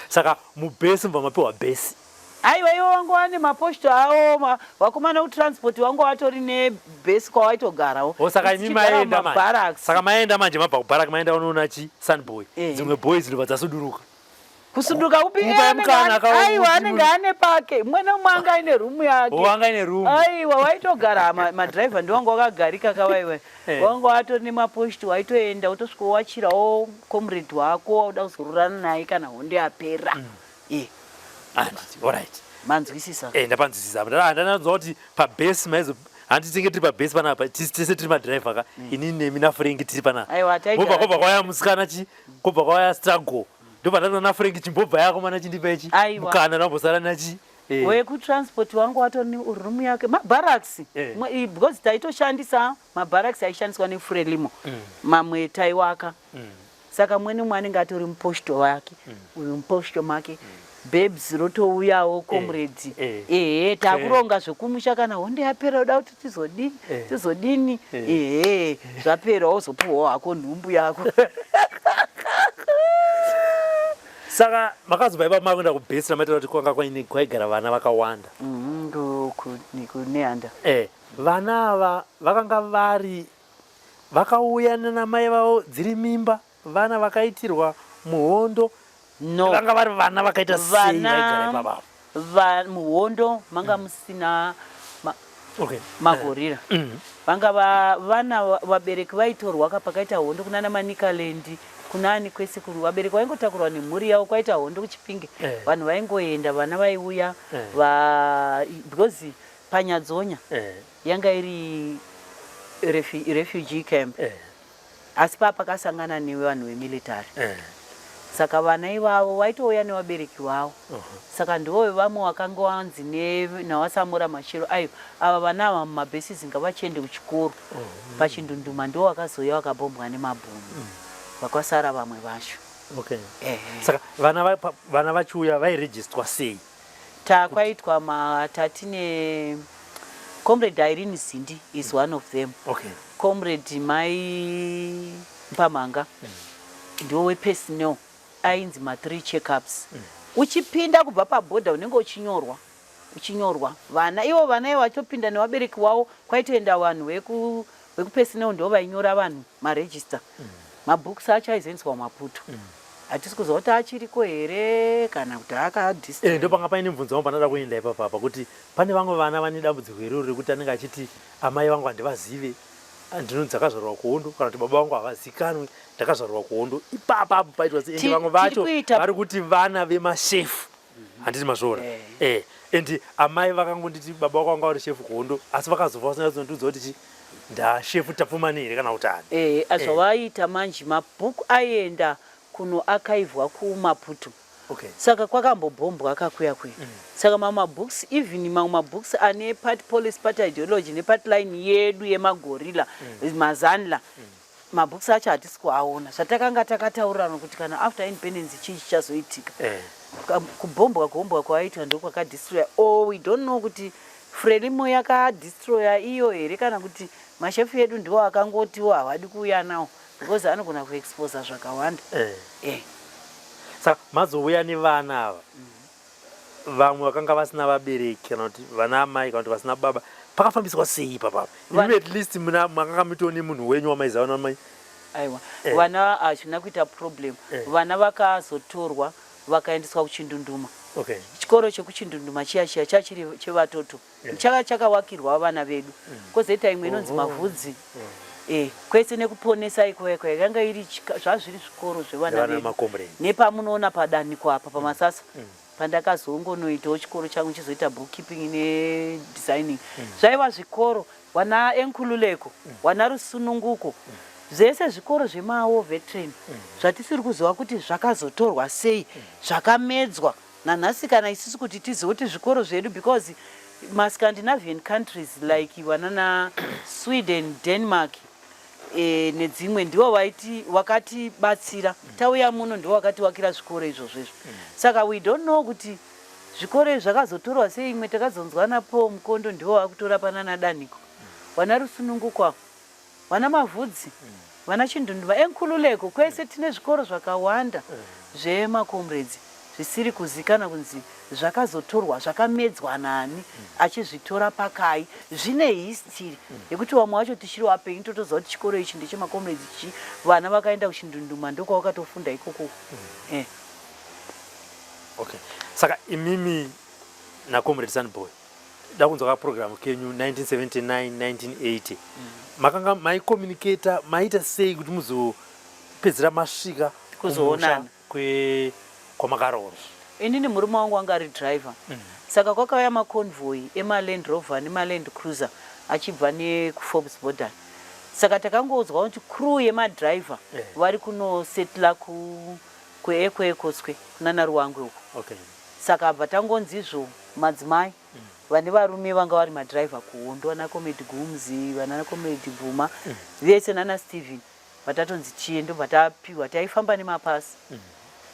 saka mubhesi mubva mapiwa bhesi aiwa iwo wangu wane maposito awo vakomana kutransport wangu vatori nebhesi kwawaitogarawo saka imi maenda manje saka maenda manje mabva kubaraka maenda unoona chi Sunboy dzimwe boys ndobva dzasuduruka kusunduka upi aiwa anenge ane pake mumwe nemumwe anga aine rumu yake wanga aine rumu aiwa waitogara madhiraivha ndiwanga wakagarika kawaiwe wanga watori nemaposito waitoenda wotosvika wachirawo Comrade wako wauda kuzororana naye kana hondo yapera alright manzwisisa ndapanzwisisa ndananzwa kuti pabhesi maizo handi tinge tiri pabhesi panapa tese tiri madhiraivha ka inini nemi naFrank tiri panapa kobva kwaya musikana chi kobva kwaya struggle ndopatana naFrank chimbobva yako mana chindipa ichi mukana nambosara nachi wekutransport wangu watori nerumu yake mabarracks because taitoshandisa mabarracks aishandiswa neFrelimo mamwe taiwaka saka mwe nemwe anenge atori muposito wake uyu muposito make babes rotouyawo Comrade takuronga zvokumusha kana hondo yapera uda kuti tizodini zvapera wozopuwawo hako nhumbu yako saka makazobva makuenda kubhesi ramaitira kuti kwanga kwaigara vana vakawanda kunehanda vana ava vakanga vakauya namai vavo dziri mimba vana vakaitirwa muhondo vanga vari vana vakaita sei vaigara ipapavo muhondo manga musina magorira vanga vana vabereki vaitorwa kapakaita hondo kunana maNicaland kunani kwese kuri vabereki vaingotakurwa nemhuri yavo kwaita hondo kuChipinge vanhu vaingoenda vana vaiuya because Panyadzonya yanga iri refugee camp asi pakasangana nevanhu vemilitary saka vana ivavo vaitouya nevabereki vavo saka ndivo vamwe vakanga vanzi nawasamura Mashiro ava vana ava mumabhesi ngavachiende kuchikoro pachindunduma ndivo vakazoya vakabhombwa nemabhomu vakasara vamwe vacho saka vana vachiuya vairejistwa sei takwaitwa tatine comrade Irene Zindi is one of them. Okay. Comrade Mai Mpamanga ndiwo wepersonnel ainzi ma3 checkups. Uchipinda kubva pabhodha unenge uchinyorwa vana ivo vana ivo vachopinda nevabereki wavo kwaitoenda vanhu vekupersonnel ndo vainyora vanhu maregister. Mabooks acho aizoendeswa muMaputo. Hatisi kuziva kuti achiriko here kana kuti akadhistribute. Ndo panga paine mubvunzo wangu pandada kuenda ipapa kuti pane vamwe vana vane dambudziko iroro rekuti anenge achiti amai vangu handivazive, ndinonzi ndakazvarwa kuhondo kana kuti baba vangu havazikanwi ndakazvarwa kuhondo. Ipapa apo paitwa sei ende vamwe vacho vari kuti vana vemashefu handiti mazvoona. Endi amai vakangonditi baba vako vanga vari shefu kuhondo asi vakazofa vasina kuzondudza kuti ndashefu tapfumani here kana utani. Zvavaita manje mabhuku aienda kuno akaivwa kuMaputo. Okay. Saka kwakambobhombwa akakuya. Saka mamabooks even mamwe mabooks ane part police part ideology ne part line yedu yemagorilla mazanla mabooks acho hatisi kuaona. Zvatakanga takataurana kuti kana after independence chii chichazoitika. Kubhombwa kwaitwa ndokwakadestroya. We don't know kuti Frelimo yakadestroya iyo here kana kuti mashefu edu ndiwo akangotiwo havadi kuuya nawo because anogona kuexposa zvakawanda. Saka mazouya nevana ava vamwe vakanga vasina vabereki kana kuti vana amai kana kuti vasina baba pakafambiswa sei ipapa? At least makanga mitone munhu wenyu wamaiziva namai. Aiwa vana hazvina kuita problem. Vana vakazotorwa vakaendeswa kuChindunduma. Okay. Chikoro chekuChindunduma chiya chachiri chevatoto chakavakirwa vana vedu. Kozoita imwe inonzi Mavhudzi. Kwese nekuponesa ikoko yakanga iri zvazviri zvikoro zvevana vedu. Nepamunoona padanikwa apa pamasasa pandakazongonoitawo chikoro changu chizoita bookkeeping nedesigning. Zvaiva zvikoro wana Enkululeko, wana Rusununguko. Zvese zvikoro zvemawo veteran zvatisiri kuziva kuti zvakazotorwa sei, zvakamedzwa nanhasi kana isusu kuti tizive kuti zvikoro zvedu because ma-Scandinavian countries like vanana Sweden, Denmark nedzimwe ndiwo wakatibatsira. Tauya muno ndiwo wakatiwakira zvikoro izvozvo. Saka we don't know kuti zvikoro izvi zvakazotorwa sei. Imwe takazonzwana po Mukondo ndiwo wakutora panana Daniko, wana Rusununguko, wana Mavhudzi, wana Chindunduma, Enkululeko. Kwese tine zvikoro zvakawanda zvemakomrades zvisiri kuzikana kunzi zvakazotorwa zvakamedzwa nani achizvitora pakai. Zvine history yekuti vamwe vacho tichiri wapenyu totoziva kuti chikoro ichi ndechemakomrades ichi vana vakaenda kuChindunduma ndoko wakatofunda ikoko. Okay. Saka imimi na Comrade Sunboy dakunzwa program kenyu 1979 1980 makanga maicommunicata maita sei kuti muzopedzera masvika kuzoonana kwamakaroro? Inini murume wangu wanga ari driver. Saka kwakauya maconvoy emaLand Rover nemaLand Cruiser achibva nekuForbes Border. Saka takangouzwa kuti crew yemadriver vari kunosetla kuEkoswe kunana Ruwangwe uko. Okay. Saka bva tangonzizvo madzimai vane varume vanga vari madriver kuhondo, vana Comrade Gumzi, vana Comrade Bvuma, vese nana Steven vatatonzi chiendo vatapiwa. Taifamba nemapasi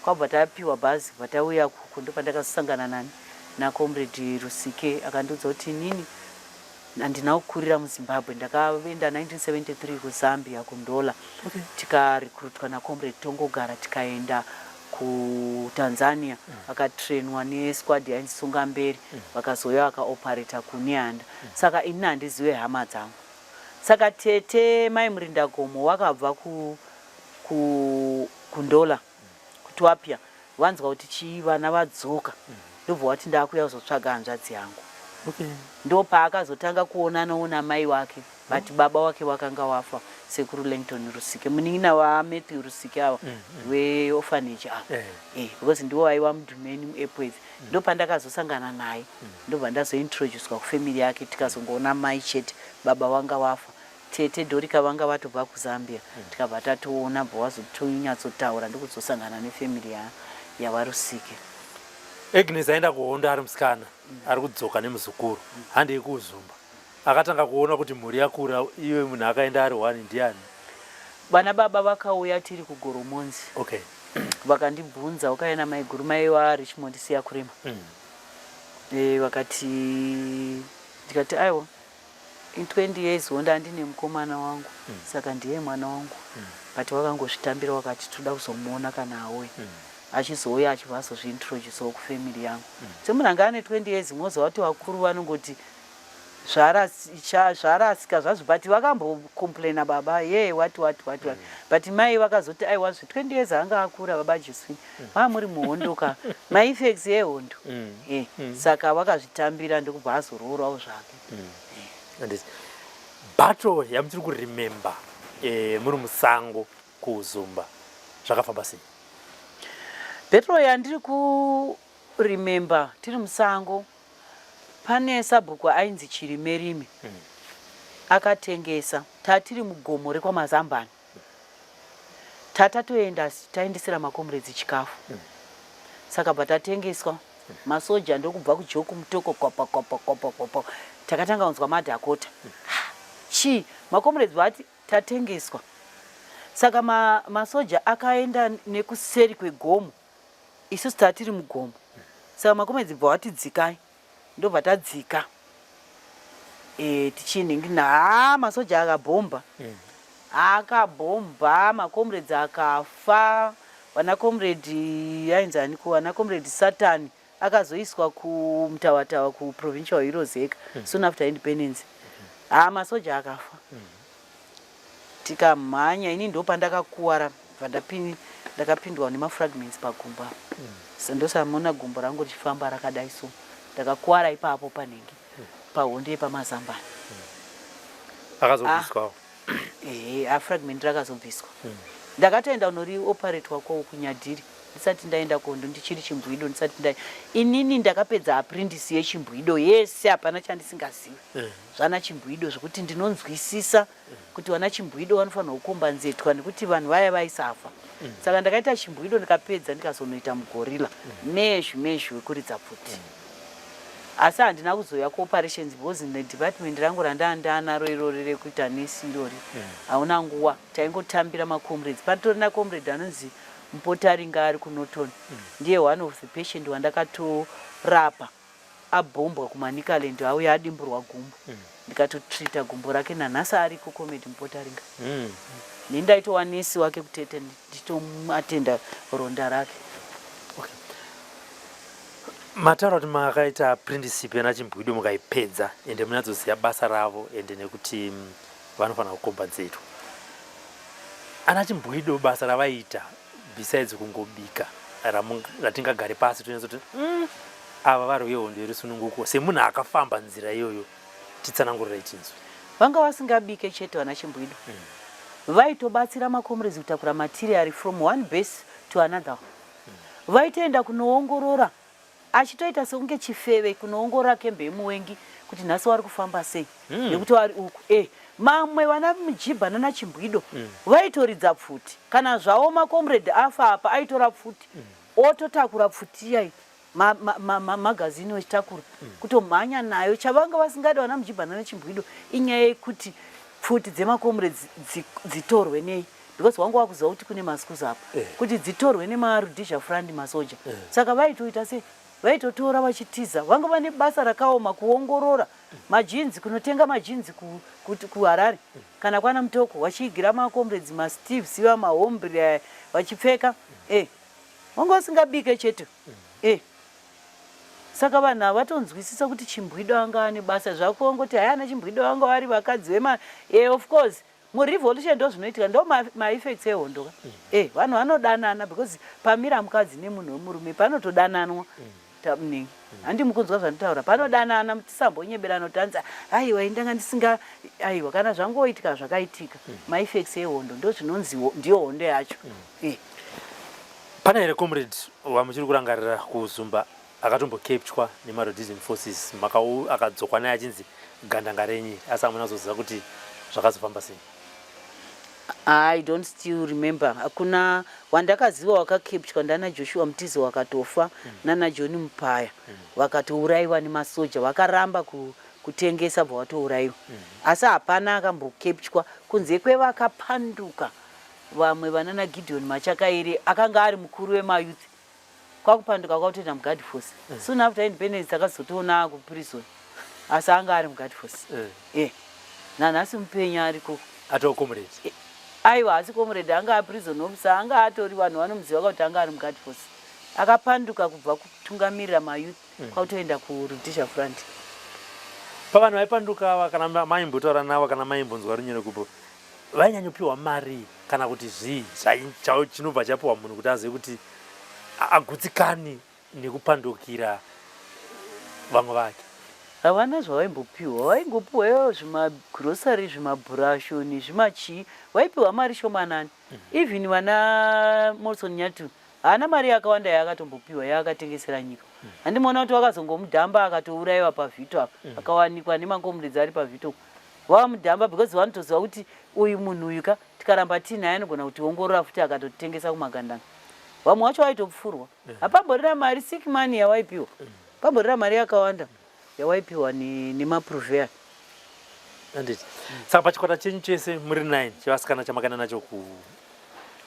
kwabva tapiwa bhazi vatauya kuko ndo pandakazosangana nani naComrade Rusike akandiudza kuti nini handina kukurira muZimbabwe. Ndakaenda 1973 kuZambia kuNdola. Tikarekrutwa naComrade Tongogara tikaenda kuTanzania akatrainwa nesquad yainzi Sungamberi vakazouya vakaoperata kuNyanda. Saka ini handizive hama dzangu. Saka tete mai Murindagomo wakabva kuNdola kuTwapia vanzwa kuti vana vadzoka ndobva wati ndakuya kuzotsvaga hanzvadzi yangu. Ndo paakazotanga kuonanawo namai wake but baba wake wakanga wafa, Sekuru Langton Rusike, munin'ina waMatthew Rusike ava weorphanage ava. Because ndiwo waiva mudhumeni muAirways. Ndo pandakazosangana naye ndobva ndazointroducwa kufamily yake tikazongoona mai chete, baba wanga wafa. Tete Dorika vanga vatobva kuZambia tikabva tatoona bva wazotonyatsotaura ndokuzosangana nefamily yavarusike. Agnes aenda kuhondo ari musikana ari kudzoka nemuzukuru handei kuZumba akatanga kuona kuti mhuri yakura iwe munhu akaenda ari one ndiani? Vana baba vakauya tiri kuGoromonzi. Okay. Vakandibvunza ukaenda mai guru mai wa Richmond siya kurima. Wakati ndikati aiwa in 20 years honda ndine mukomana wangu saka ndiye mwana wangu but wakangozvitambira wakati toda kuzomuona kana auya achizouya achivazozviintroducewo kufamily yangu semunhu anga ane 20 years moziva kuti vakuru vanongoti zvarasika zvazvo but vakambokomplaina baba what but mai vakazoti aiwa 20 years anga akura baba Josephine muri muhondoka maeffects ehondo saka vakazvitambira ndokubva azororawo zvake. Battle yamutiri kuremember muri musango kuZumba zvakafamba sei? Battle yandiri kuremember tiri musango pane sabhuku ainzi Chirimerime akatengesa tatiri mugomo rekwaMazambani tatatoenda taendesera makomredzi chikafu saka patatengeswa masoja ndokubva kujoku mutoko kwapa takatanga kunzwa madhakota makomredzi vati tatengeswa saka masoja akaenda nekuseri kwegomo isusu tatiri mugomo saka makomredzi bva vati dzikai ndobva tadzika tichiningina masoja akabhomba akabhomba makomredzi akafa vanakomredzi ainzani vanakomredzi Satani akazoiswa kumutawatawa kuprovincial heroes eka soon after independence masoja akafa tikamhanya ini ndopandakakuwara ndakapindwa nemafragments pagumba ndosamona gumbo rangu richifamba rakadai so ndakakuwara ipapo panenge pahondo yepaMazambani akazobviswa fragment rakazobviswa ndakatoenda unori operatwa kwawo kunyadhiri ndisati ndaenda kondo ndichiri chimbwido inini ndakapedza apprentice yechimbwido yese hapana chandisingazivi zvana chimbwido zvekuti ndinonzwisisa kuti vana chimbwido vanofanira kukombanzetwa nekuti vanhu vaya vaisafa saka ndakaita chimbwido ndikapedza ndikazonoita mugorilla mezhu wekuridza pfuti asi handina kuzoya kuoperations because nedepartment rangu randaanaro irori rekuita nesi irori hauna nguva taingotambira macomrades patori nacomrade anonzi Mpotaringa ari kuNorton ndiye one of the patient wandakatorapa abhombwa kumanikaland auya adimburwa gumbo ndikatotrita gumbo rake nanhasi ari kuComedy Mpotaringa nendaitowa nesi wake kutete nditomatenda ronda rake. Mataura kuti makaita apprenticeship yana chimbwido mukaipedza ende munatsoziva basa ravo ende nekuti vanofanira kukombanzetwa. Ana chimbwido basa ravaita besides kungobika ratingagare pasi tunezoti ava vari vehondo yerusununguko semunhu akafamba nzira iyoyo titsanangurira ichinzwi. Vanga vasingabike chete vana chimbwido vaitobatsira makomrades kutakura material from one base to another vaitoenda kunoongorora achitoita sekunge chifeve kunoongorora kembe yemuwengi kuti nhasi wari kufamba sei nekuti wari uku mamwe vana mujibha nana chimbwido vaitoridza pfuti kana zvavo makomrade afa apa aitora pfuti ototakura pfuti iyai magazini wechitakura kutomhanya nayo. Chavanga vasingadi vana mujibha nana chimbwido inyaya yekuti pfuti dzemakomrades dzitorwe nei because wangu wakuziva kuti kune masikuzi apa kuti dzitorwe nemarudhizha frandi masoja saka vaitoita sei vaitotora vachitiza vanga vane basa rakaoma kuongorora majinzi kunotenga majinzi kuHarare kana kwana Mutoko vachiigira makomrades maSteve siva mahombre vachipfeka vanga vasingabike chete saka vanhu vatonzwisisa kuti chimbwido anga ane basa zvakongoti hayana chimbwido vanga vari vakadzi vema of course murevolution ndo zvinoitika ndo maeffects ehondo vanhu vanodanana because pamira mukadzi nemunhu wemurume panotodananwa tamunenge handi mukunzwa zvanotaura panodanana tisambonyeberana kutanza aiwa indanga ndisinga aiwa kana zvangoitika zvakaitika maeffects ehondo ndo zvinonzi ndiyo hondo yacho. Pana here comrade wamuchiri kurangarira kuZumba akatombokepchwa nemarhodesian forces akadzokwa naye achinzi gandanga renyi asi hamuna kuzoziva kuti zvakazofamba sei? I don't still remember. Hakuna wandakaziva wakakepchwa ndana Joshua Mtizi wakatofa nana John Mpaya wakatouraiwa nemasoja vakaramba kutengesa bva watouraiwa asi hapana akambokepchwa kunze kwevakapanduka vamwe vanana Gideon Machakairi akanga ari mukuru wemayouth kwakupanduka kwautoenda muguard force soon after independence takazotoona kuprison asi anga ari muguard force nanhasi mupenya ariko atocomrade aiwa asi comrade anga aprison officer anga atori vanhu vanomuziva kuti anga ari muguard force akapanduka kubva kutungamirira mayouth kwautoenda kurudisha front. pavanhu vaipanduka kana maimbotaura navo kana maimbonzwa runyere kupo vainyanyopiwa mari kana kuti zvii chinobva chapiwa munhu kuti azive kuti agutsikani nekupandukira vamwe vake? havana zvavaimbopiwa, vaingopiwa zvimagrosari zvimabhurashoni zvimachii, vaipiwa mari shomanani. Even vana Morrison Nyatu haana mari yakawanda yaakatombopiwa yaakatengesera nyika. Handimoona kuti vakazongomudhamba akatourayiwa pavhito apa akawanikwa nemangomuridzi ari pavhito vamudhamba because vanotoziva kuti uyu munhu uyu ka tikaramba tinaye anogona kuti ongorora futi akatotengesa kumagandanga. Vamwe vacho vaitopfurwa hapamborera mari sick money yawaipiwa, pamborera mari yakawanda yawaipiwa nemaprovea. Anditi saka pachikwata chenyu chese muri 9 chevasikana chamakaenda nacho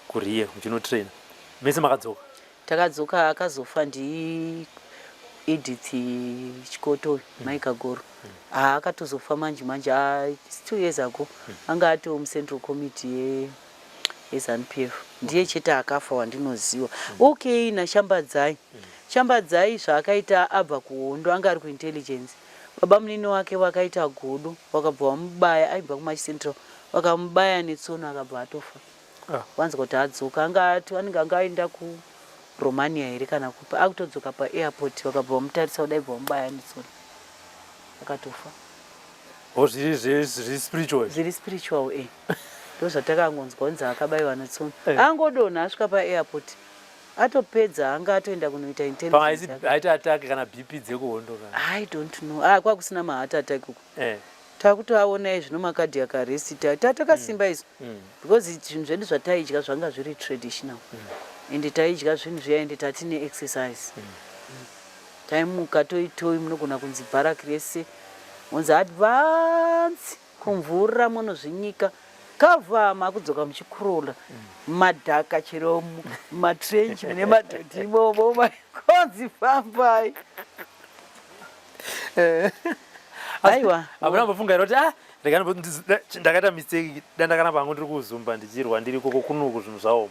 kuRiye muchinotraina mese makadzoka? Takadzoka akazofa Edith Chikoto Maika Goro akatozofa manje 2 years ago anga ato mucentral committee yeZANU-PF ndiye chete akafa wandinoziva. Okay, naShambadzai Shambadzai zvaakaita abva kuhondo anga ari kuintelligence. Baba munini wake wakaita godo wakabva wamubaya aibva kumacentral wakamubaya netsono akabva atofa. Wanzi kuti adzoka anenge angaenda kuRomania here kana kupa akutodzoka paairport wakabva wamutarisa kudaibva wamubaya netsono akatofa. Zviri spiritual? Zviri spiritual ndozvatakangonzwa kunzi akabayiwa netsono angodonha asvika paairport atopedza anga atoenda kunoita intelligence. Aita attack kana BP dzekuhondo kana? I don't know. Kwakusina maheart attack uko. Takutoaona zvino macardiac arrest tatakasimba izvo because zvinhu zvedu zvataidya zvanga zviri traditional ende taidya zvinhu zviya ende tatine exercise taimuka toitoi munogona kunzi bharak rese munzi advance kumvura munozvinyika kavhama kudzoka muchikurola madhaka chero matrench mune madhodhi imomo makonzi fambai. Aiwa hamuna mbofunga kuti ndakaita mistake dandakana pangu ndiri kuzumba ndichirwa ndiri koko kunuku zvinhu zvawo.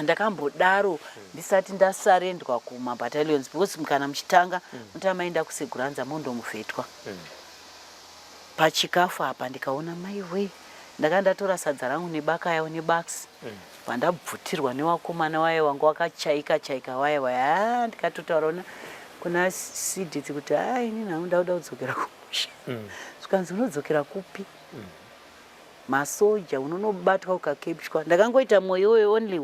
Ndakambodaro ndisati ndasarendwa kumabattalions because kana muchitanga mutamaenda kuSeguranza mondomuvhetwa. Pachikafu apa ndikaona maiwe ndakandatora sadza rangu nebaka yawo nebaks vandabvutirwa newakomana waye wangu wakachaika waye ndikatotaura kuna Siditi kuti ini nangu ndauda kudzokera kumusha. Zvikanzi unodzokera kupi? Masoja unonobatwa ukakepshwa. Ndakangoita mwoyo only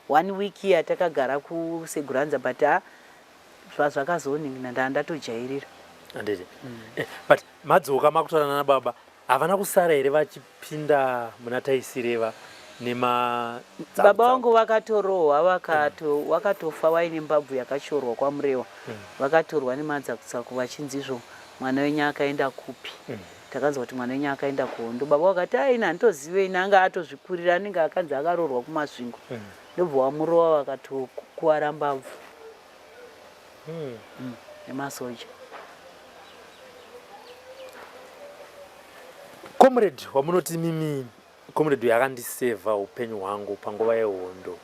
one week yatakagara kuSeguranza but zvazvakazoningira ndatojairira. Anditi but madzoka makutorana nababa havana kusara here vachipinda muna taisireva baba vangu vakatorohwa wakatofa waine mbabvu yakashorwa kwaMurewa vakatorwa nemadzakusaku vachinzizvo mwana wenyu akaenda kupi. Takanzwa kuti mwana wenyu akaenda kuhondo. Baba wakati aina handitozive ina anga atozvikurira anenge akanzi akaroorwa kumasvingo ndobva wamurova vakatokuwara mbabvu nemasoja. Comrade wamunoti mimi comrade yakandiseva upenyu hwangu panguva yehondo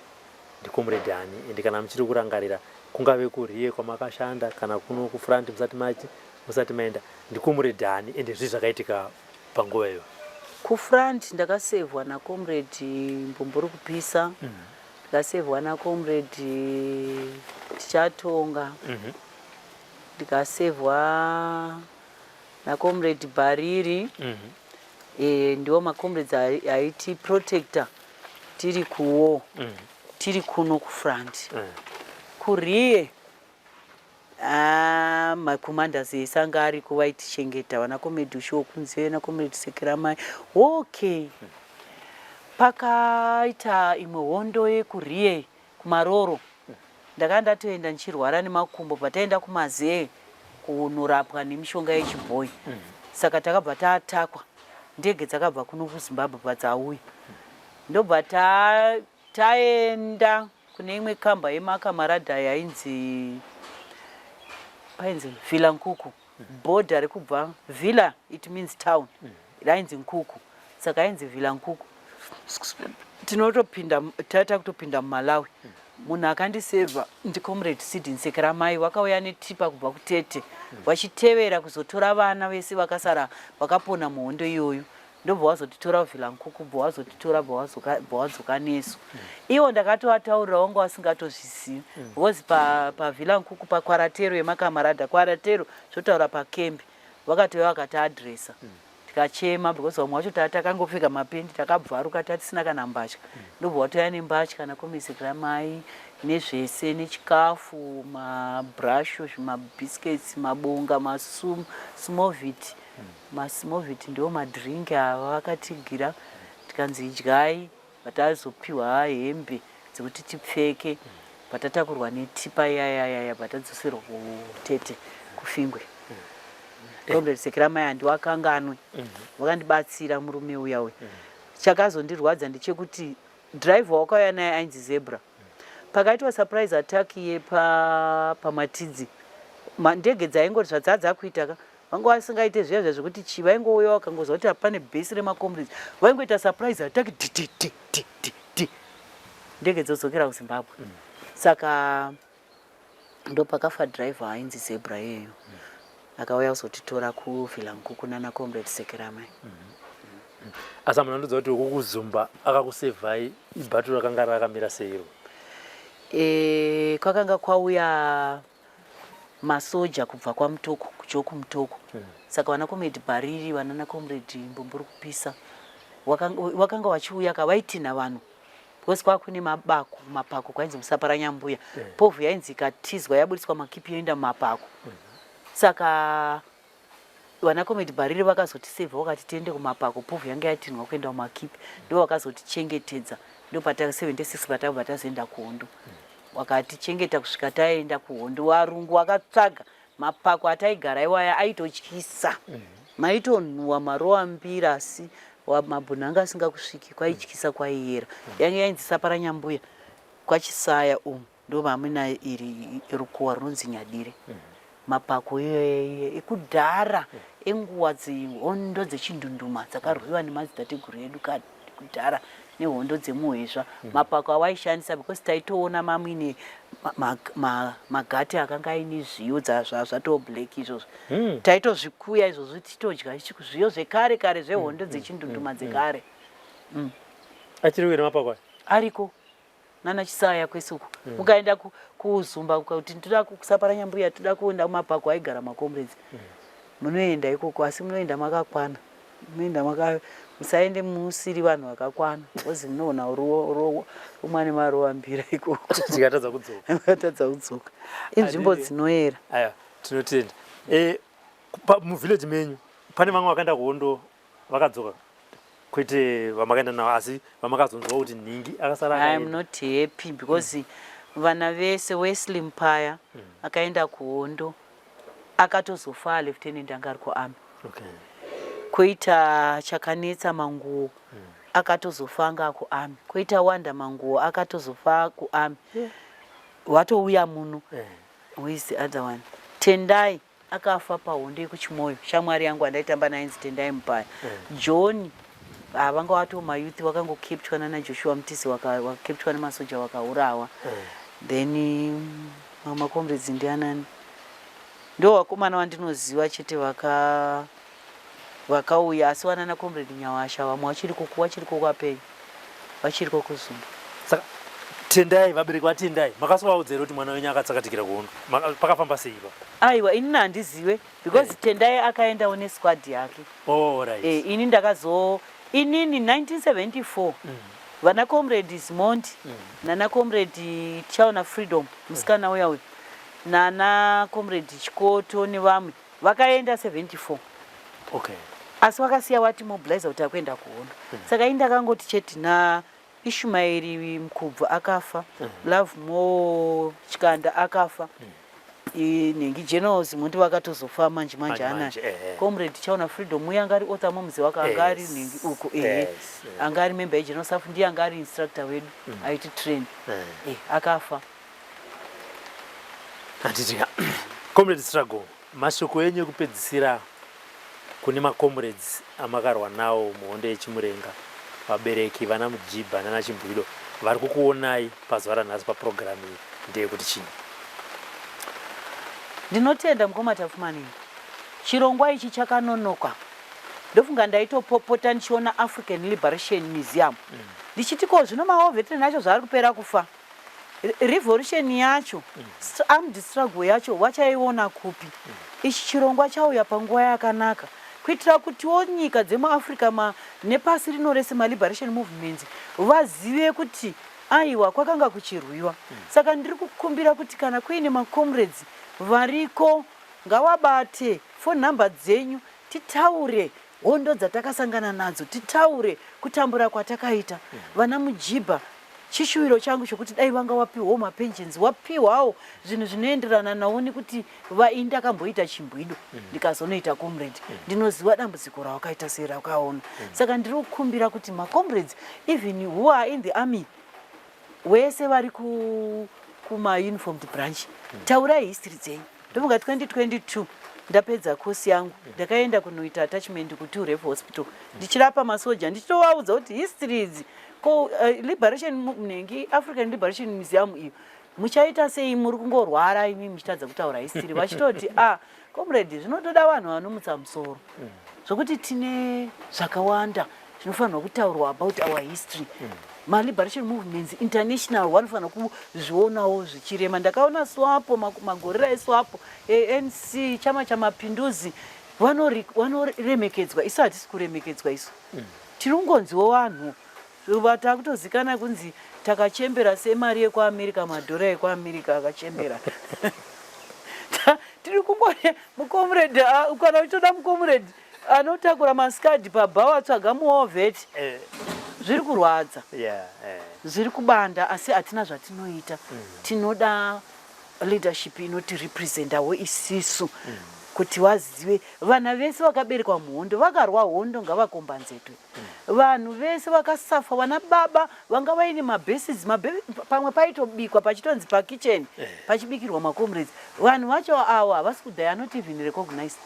ndicomrade ani ende kana muchiri kurangarira kungave kuRiye kwamakashanda kana kuno kufront musati maenda ndicomrade ani ende zvii zvakaitika panguva iyo? Kufront ndakasevwa naComrade Mbombori Kupisa, ndikasevwa naComrade Tichatonga, ndikasevwa naComrade Bariri. Ndiwo macomrades aiti protector tiri kuwo tiri kuno kufront. kuRiye macommanders ese anga ariko vaitichengeta vanaComrade Ushokunze naComrade Sekeramai. Okay, pakaita imwe hondo yekuRiye kuMaroro ndakandatoenda ndichirwara nemakumbo pataenda kuMazee kunorapwa nemishonga yechibhoyi. Saka takabva taatakwa ndege dzakabva kuno kuZimbabwe padzauya ndobva taenda kune imwe kamba yemakamarada yainzi Villa Nkuku. Border rekubva Villa, it means town. Rainzi Nkuku. Saka yainzi Villa Nkuku. Tinotopinda tata kutopinda muMalawi. Munhu akandisevha ndiComrade Sid Nsekeramai wakauya netipa kubva kuTete wachitevera kuzotora vana vese vakasara vakapona muhondo iyoyo. Ndobva wazotitora Villa Nkuku, bva wazotitora, bva wadzoka nesu. Iwo ndakatoataurira wanga wasingatozvizivi because paVilla Nkuku paKwaratero yemakamarada Kwaratero zvotaura pakembi vakatouya vakatiadresa tikachema because vamwe vacho takangopfeka mapendi takabvaruka tatisina kana mbatya. Ndobva watouya nembatya nakoMisekeramai nezvese nechikafu, mabrasho, zvimabhisiketsi, mabonga, masmovit. Masmovit ndiwo madrink ava vakatigira tikanzi idyai patazopiwa hembe dzekuti tipfeke patatakurwa netipa yaya patadzoserwa kuTete kuFingwe. Comrade Sekeramai handiwakanganwe vakandibatsira murume uya uyu. Chakazondirwadza ndechekuti driver wakauya naye ainzi Zebra. Pakaitwa surprise attack pamatidzi ndege dzaingoti zvadzadza kuita vanga vasingaite zviya zvekuti chi vaingouya vakangoziva kuti pane bhesi remaComrades vaingoita surprise attack ndege dzodzokera kuZimbabwe. Saka ndopakafa driver ainzi Zebra yeyo akauya kuzotitora kuVilla Nkuku naComrade Sekeramai. Asa munondodza kuti kukuzumba akakusevhai ibhatu rakanga rakamira seiro? Kwakanga kwauya masoja kubva kwaMutoko kuJokumutoko. Saka vanaComrade Bhariri vanaComrade Mbumburi Kupisa wakanga vachiuya kavaitina vanhu because kwakune mapako kwainzi Musaparanyambuya. Povhu yainzi ikatizwa yabudiswa makipi yoenda mumapako. Saka vanaComrade Bhariri vakazotisevha vakati tiende kumapako, povhu yanga yatinwa kuenda kumakipi, ndo vakazotichengetedza. Ndo pata 76 patakabva tazoenda kuhondo. Wakatichengeta kusvika taenda kuhondo. Varungu vakatsvaga mapako ataigara iwaya aitotyisa. Maitonhuwa marowa mbiri asi mabhunhanga asingakusviki kwaityisa kwaiyera. Yange yainzi Saparanyambuya kwaChisaya ndo vamina iri rukuwa rinonzi Nyadire. Mapako ekudhara enguva dzehondo dzechindunduma dzakarwiwa nemadzitateguru edu kudhara nehondo dzemuhwezva. Mapako avaishandisa because taitoona mamwe magati akanga aine zviyo zvatoo black izvozvo. Taitozvikuya izvozvo titodya zviyo zvekare kare zvehondo dzechindunduma dzekare. Achiri wira mapako ariko nana Chisaya kwese uko. Mukaenda kuZumba kuti ndoda kuSaparanyambuya toda kuenda kumapako aigara maComrades. Munoenda ikoko asi munoenda makakwana. Munoenda musaende musiri vanhu vakakwana. Because munoona umwe marowa mbiri ikoko. Tikatadza kudzoka. Tikatadza kudzoka. Inzvimbo dzinoera. Aya, tinotenda. Muvillage menyu pane vamwe vakaenda kuhondo vakadzoka kwete vamakaenda navo asi vamakazonzwa kuti ningi akasara. I am not happy because vana vese Wesley Mpaya akaenda kuhondo akatozofa lieutenant anga ari kuarmy. Koita Chakanetsa Manguo akatozofa anga kuarmy. Koita Wanda Manguo akatozofa kuarmy. Watouya muno. Who is the other one? Tendai akafa pahondo yekuChimoyo. Shamwari yangu andaitamba naye Tendai Mpaya. John vanga vato mayuthi vakangokeptwa nana Joshua Mtisi wakakeptwa nemasoja wakaurawa. Then maComrades ndianani ndo vakomana vandinoziva chete vakauya asi vanana Comrade Nyawasha vamwe vachiri kokwapei vachiri kokuzumba. Saka Tendai vabereki vaTendai makasovaudzera kuti mwana wenyu akatsakatikira kuhondo pakafamba seiva? Aiwa ini handizive because Tendai akaendawo nesquad yake. Right. Inini 1974 vanaComrades Mondi nanaComrade Chauna Freedom musikana uya uyu nanaComrade Chikoto nevamwe vakaenda 74. Asi vakasiya vati mobilizer kuti akuenda kuhondo. Saka ini ndakangoti cheti Ishmael Mkubva akafa, Love Mo Chikanda akafa. inengi generals mundi vakatozofa manje ana comrade chaona freedom uya angari author mumzi wake angari nengi uko angari member general staff ndiye angari instructor wedu aiti train akafa. Anditika comrade struggle mashoko enyu kupedzisira kune macomrades amakarwa nawo muhondo yechimurenga, vabereki vana Mujibha nana Chimbwiro vari kukuonai pazuva ranhasi paprogramu iyi ndeyekuti chini? Ndinotenda mukoma Tafumani, chirongwa ichi chakanonoka. Ndofunga ndaitopota ndichiona African Liberation Museum ndichitiko zvino maveterani acho zvari kupera kufa, revolution yacho armed struggle yacho vachaiona kupi? Ichi chirongwa chauya panguva yakanaka kuitira kutiwo nyika dzemuAfrica nepasi rino rese liberation movements vazive kuti aiwa kwakanga kuchirwiwa. Saka ndiri kukumbira kuti kana kuine macomrades variko ngavabate phone number dzenyu, titaure hondo dzatakasangana nadzo, titaure kutambura kwatakaita. Vana Mujibha chishuwiro changu chokuti dai vanga wapiwawo mapensions, wapiwawo zvinhu zvinoenderana nawo kuti ndakamboita Chimbwido ndikazonoita comrade, ndinoziva dambudziko rawakaita sei rakaona. Saka ndiri kukumbira kuti macomrades even who are in the army wese vari kuma uniformed branch, taurai history dzenyu. Ndofunga 2022 ndapedza course yangu ndakaenda kunoita attachment kuTuRef Hospital ndichirapa masoja ndichitovaudza kuti history idzi ko liberation munengi African Liberation Museum iyo muchaita sei muri kungorwara imi muchitadza kutaura history, vachitoti comrade zvinotoda vanhu vanomutsa musoro zvokuti tine zvakawanda zvinofanirwa kutaurwa about our history. Liberation movements international vanofanira kuzvionawo zvichirema. Ndakaona SWAPO magorera eSWAPO ANC chama chamapinduzi vanoremekedzwa, isu hatisi kuremekedzwa. Isu tiri kungonziwo vanhu vatakutozikana kunzi takachembera semari yekuAmerica, madhora ekuAmerica akachembera. Tiri kungone mucomrade kana uchitoda mucomrade anotakura maskadi pabhawa tsvaga muovheti zviri kurwadza, zviri kubanda, asi hatina zvatinoita. Tinoda leadership inoti representawo isisu kuti vazive vana vese vakaberekwa muhondo vakarwa hondo ngavakombanzetwe. Vanhu vese vakasafa, vana baba vanga vaine mabases, pamwe paitobikwa pachitonzi pakitchen pachibikirwa macomrades. Vanhu vacho avo havasi kudai anoti even recognized.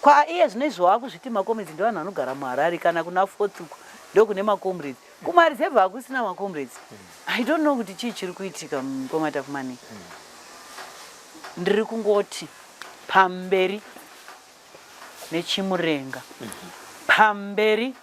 Kwa iye zvinezvo vakuzviti macomrades ndivanhu vanogara muHarare kana kuna Fotsuku ndokune macomrades. Kumareserve hakusina macomrades. I don't know kuti chii chiri kuitika mukoma Tafumani. Ndiri kungoti pamberi nechimurenga, pamberi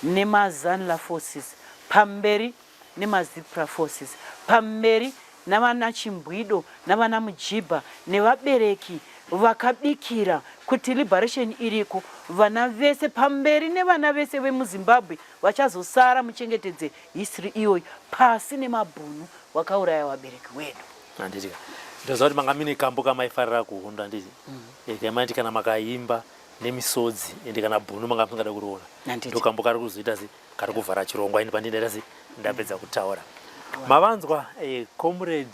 nemazanla forces, pamberi nemazipra forces, pamberi navana Chimbwido navana Mujibha nevabereki vakabikira kuti liberation iriko. Vana vese pamberi nevana vese vemuZimbabwe vachazosara muchengetedze history iyoyo pasi nemabhunu wakauraya vabereki wedu. Anditika ndoziva kuti manga mine kambo kamaifarira kuhunda nditi yamaiti kana makaimba nemisodzi ende kana bhunu manga musingada kuriona ndokambo kari kuzoita se kari kuvhara chirongwa ini pandindaita se ndapedza kutaura. Mavanzwa comrade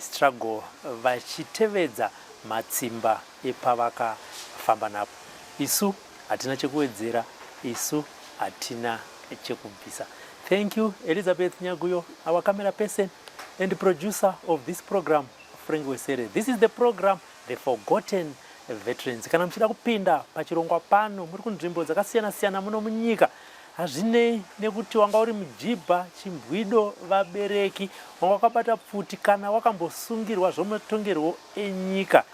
struggle vachitevedza matsimba epavakafamba napo. Isu hatina chekuwedzera, isu hatina chekubvisa. Thank you Elizabeth Nyaguyo, our camera person and producer of this program, Frank Wesere. This is the program The Forgotten Veterans. Kana mchida kupinda pachirongwa pano muri kunzvimbo dzakasiyana-siyana muno munyika, hazvinei nekuti wanga uri Mujibha, Chimbwido, vabereki, wanga wakabata pfuti kana wakambosungirwa zvomatongerwo enyika,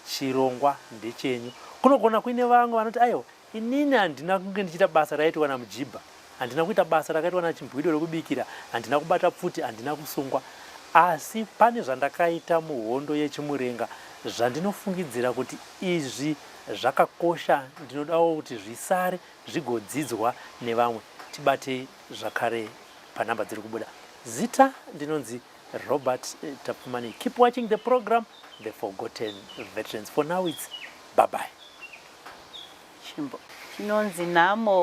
chirongwa ndechenyu. Kunogona kuine vamwe vanoti aiwa inini handina kunge ndichita basa raitwa naMujibha, handina kuita basa rakaitwa naChimbwido rekubikira, handina kubata pfuti, handina kusungwa, asi pane zvandakaita muhondo yechimurenga zvandinofungidzira kuti izvi zvakakosha, ndinodawo kuti zvisare zvigodzidzwa nevamwe. Tibate zvakare panhamba dziri kubuda. Zita ndinonzi Robert Tafumani. Keep watching the program The Forgotten Veterans. For now it's bye-bye. Chimbo. Chinonzi nhamo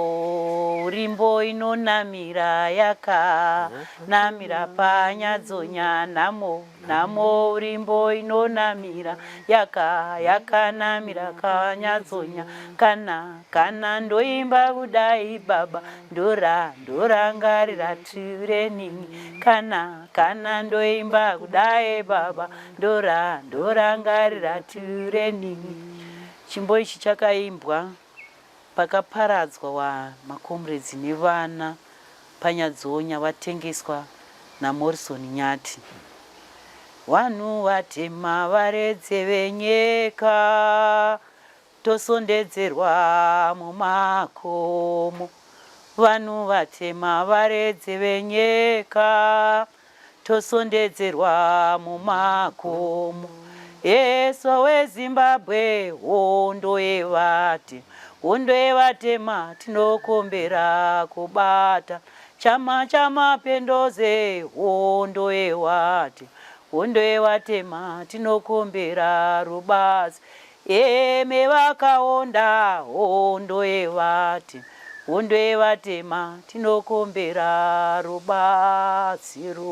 urimbo inonamira yakanamira panyadzonya. Nhamo urimbo inonamira yakanamira kanyadzonya. Kana ndoimba kudai baba ndorangarira tireningi. Kana ndoimba kudai baba ndorangarira tireningi. Chimbo ichi chakaimbwa pakaparadzwa makomredzi nevana panyadzonya vatengeswa naMorrison Nyati. Vanhu vatema varedze venyika tosondedzerwa mumakomo. Vanhu vatema varedze venyika tosondedzerwa mumakomo. Yeso weZimbabwe hondo yevatema tinokombera kubata. Chama pendoze hondo yevatema tinokombera rubazi. Eme vakaonda hondo yevatema tinokombera rubatsiro.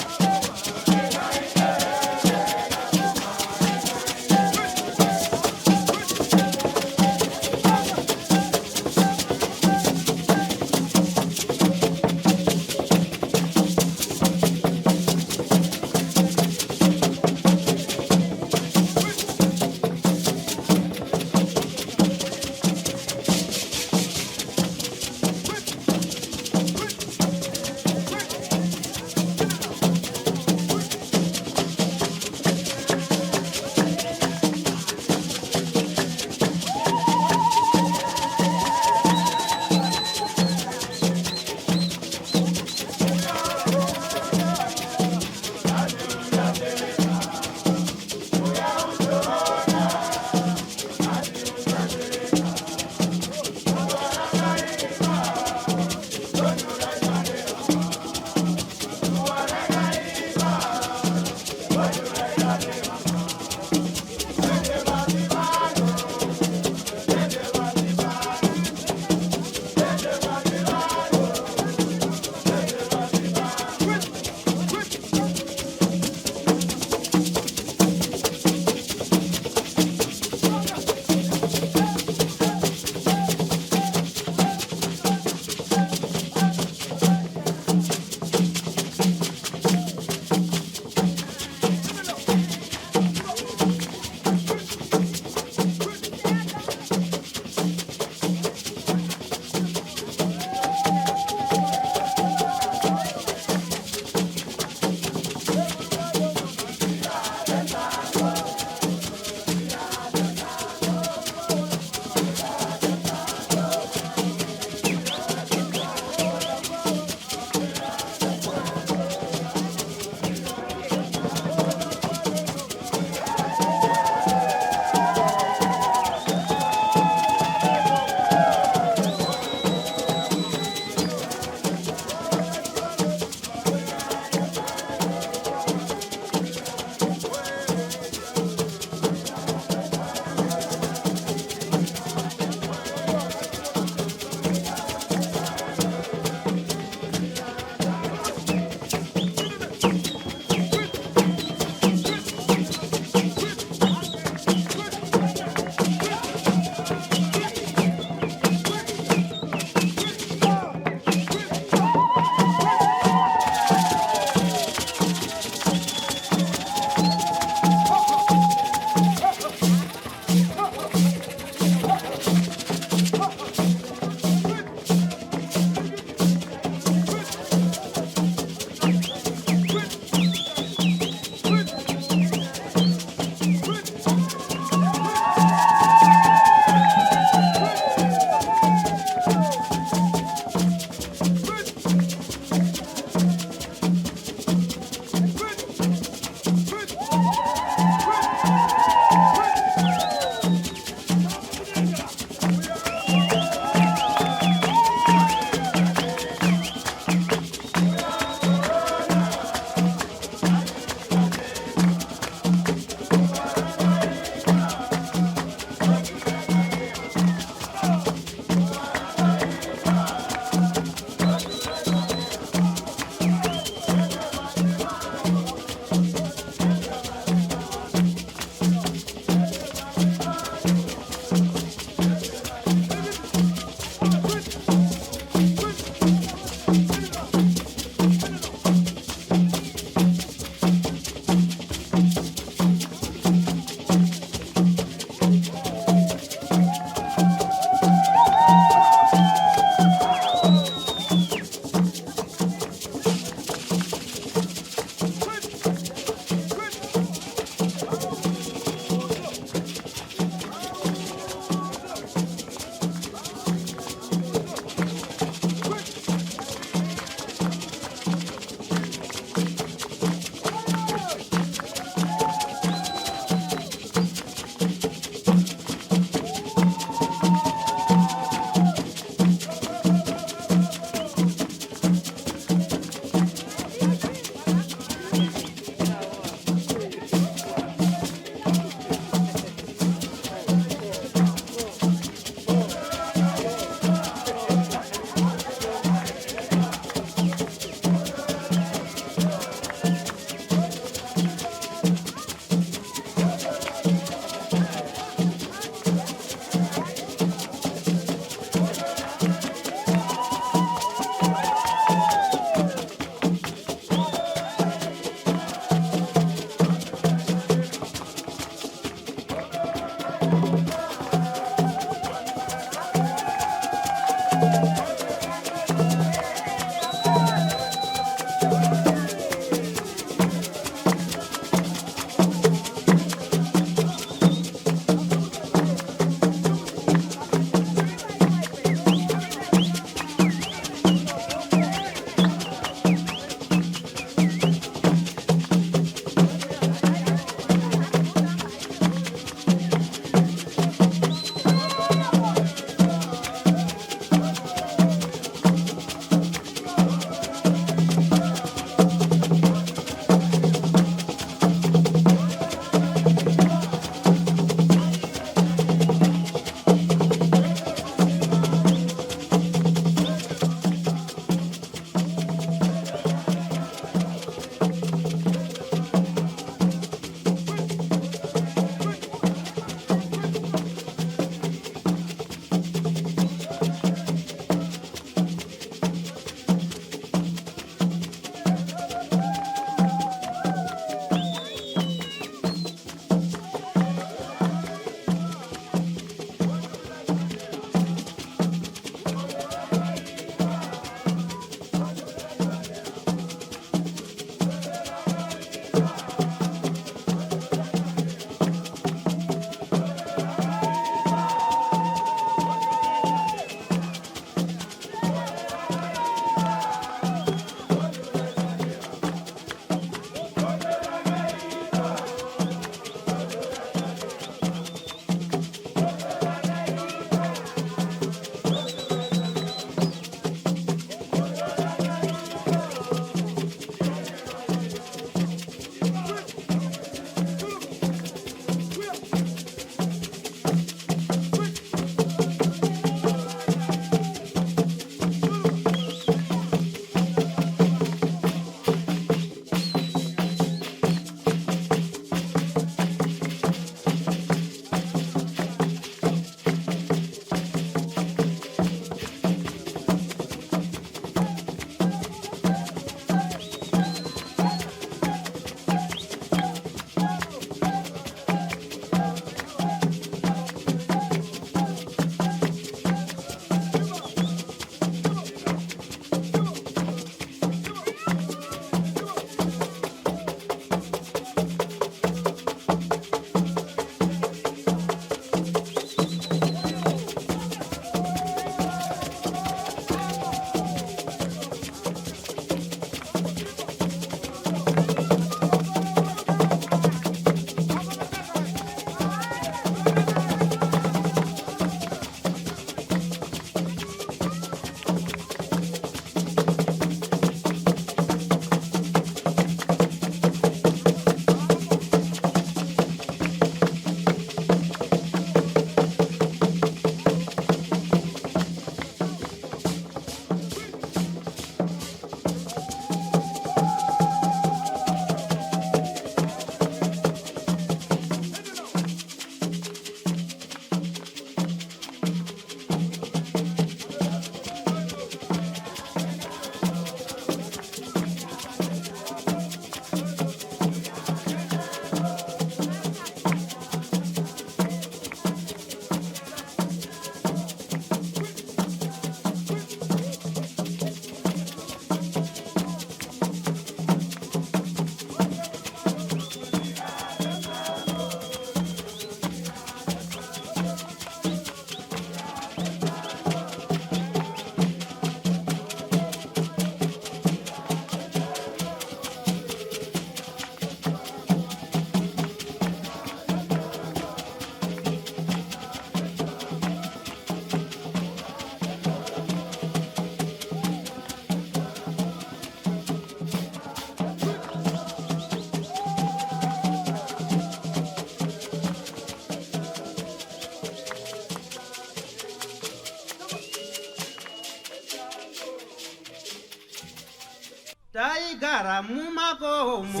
taigara mumakomo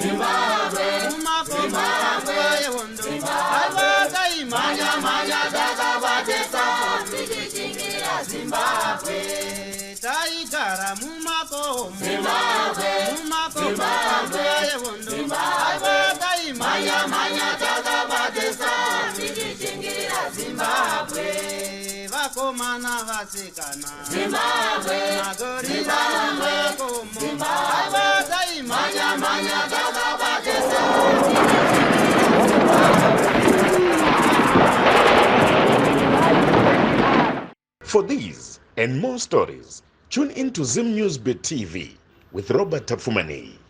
mumakomo panguva yehondo aiwa taimhanya takabatesa tichichingira Zimbabwe taigara mumakomo panguva yehondo aiwa taimhanya takabatesa tichichingira Zimbabwe vakomana vasikana magorira mumakomo aiwa taimhanya takabatesa For these and more stories, tune in to Zim Newsbeat TV with Robert Tafumani.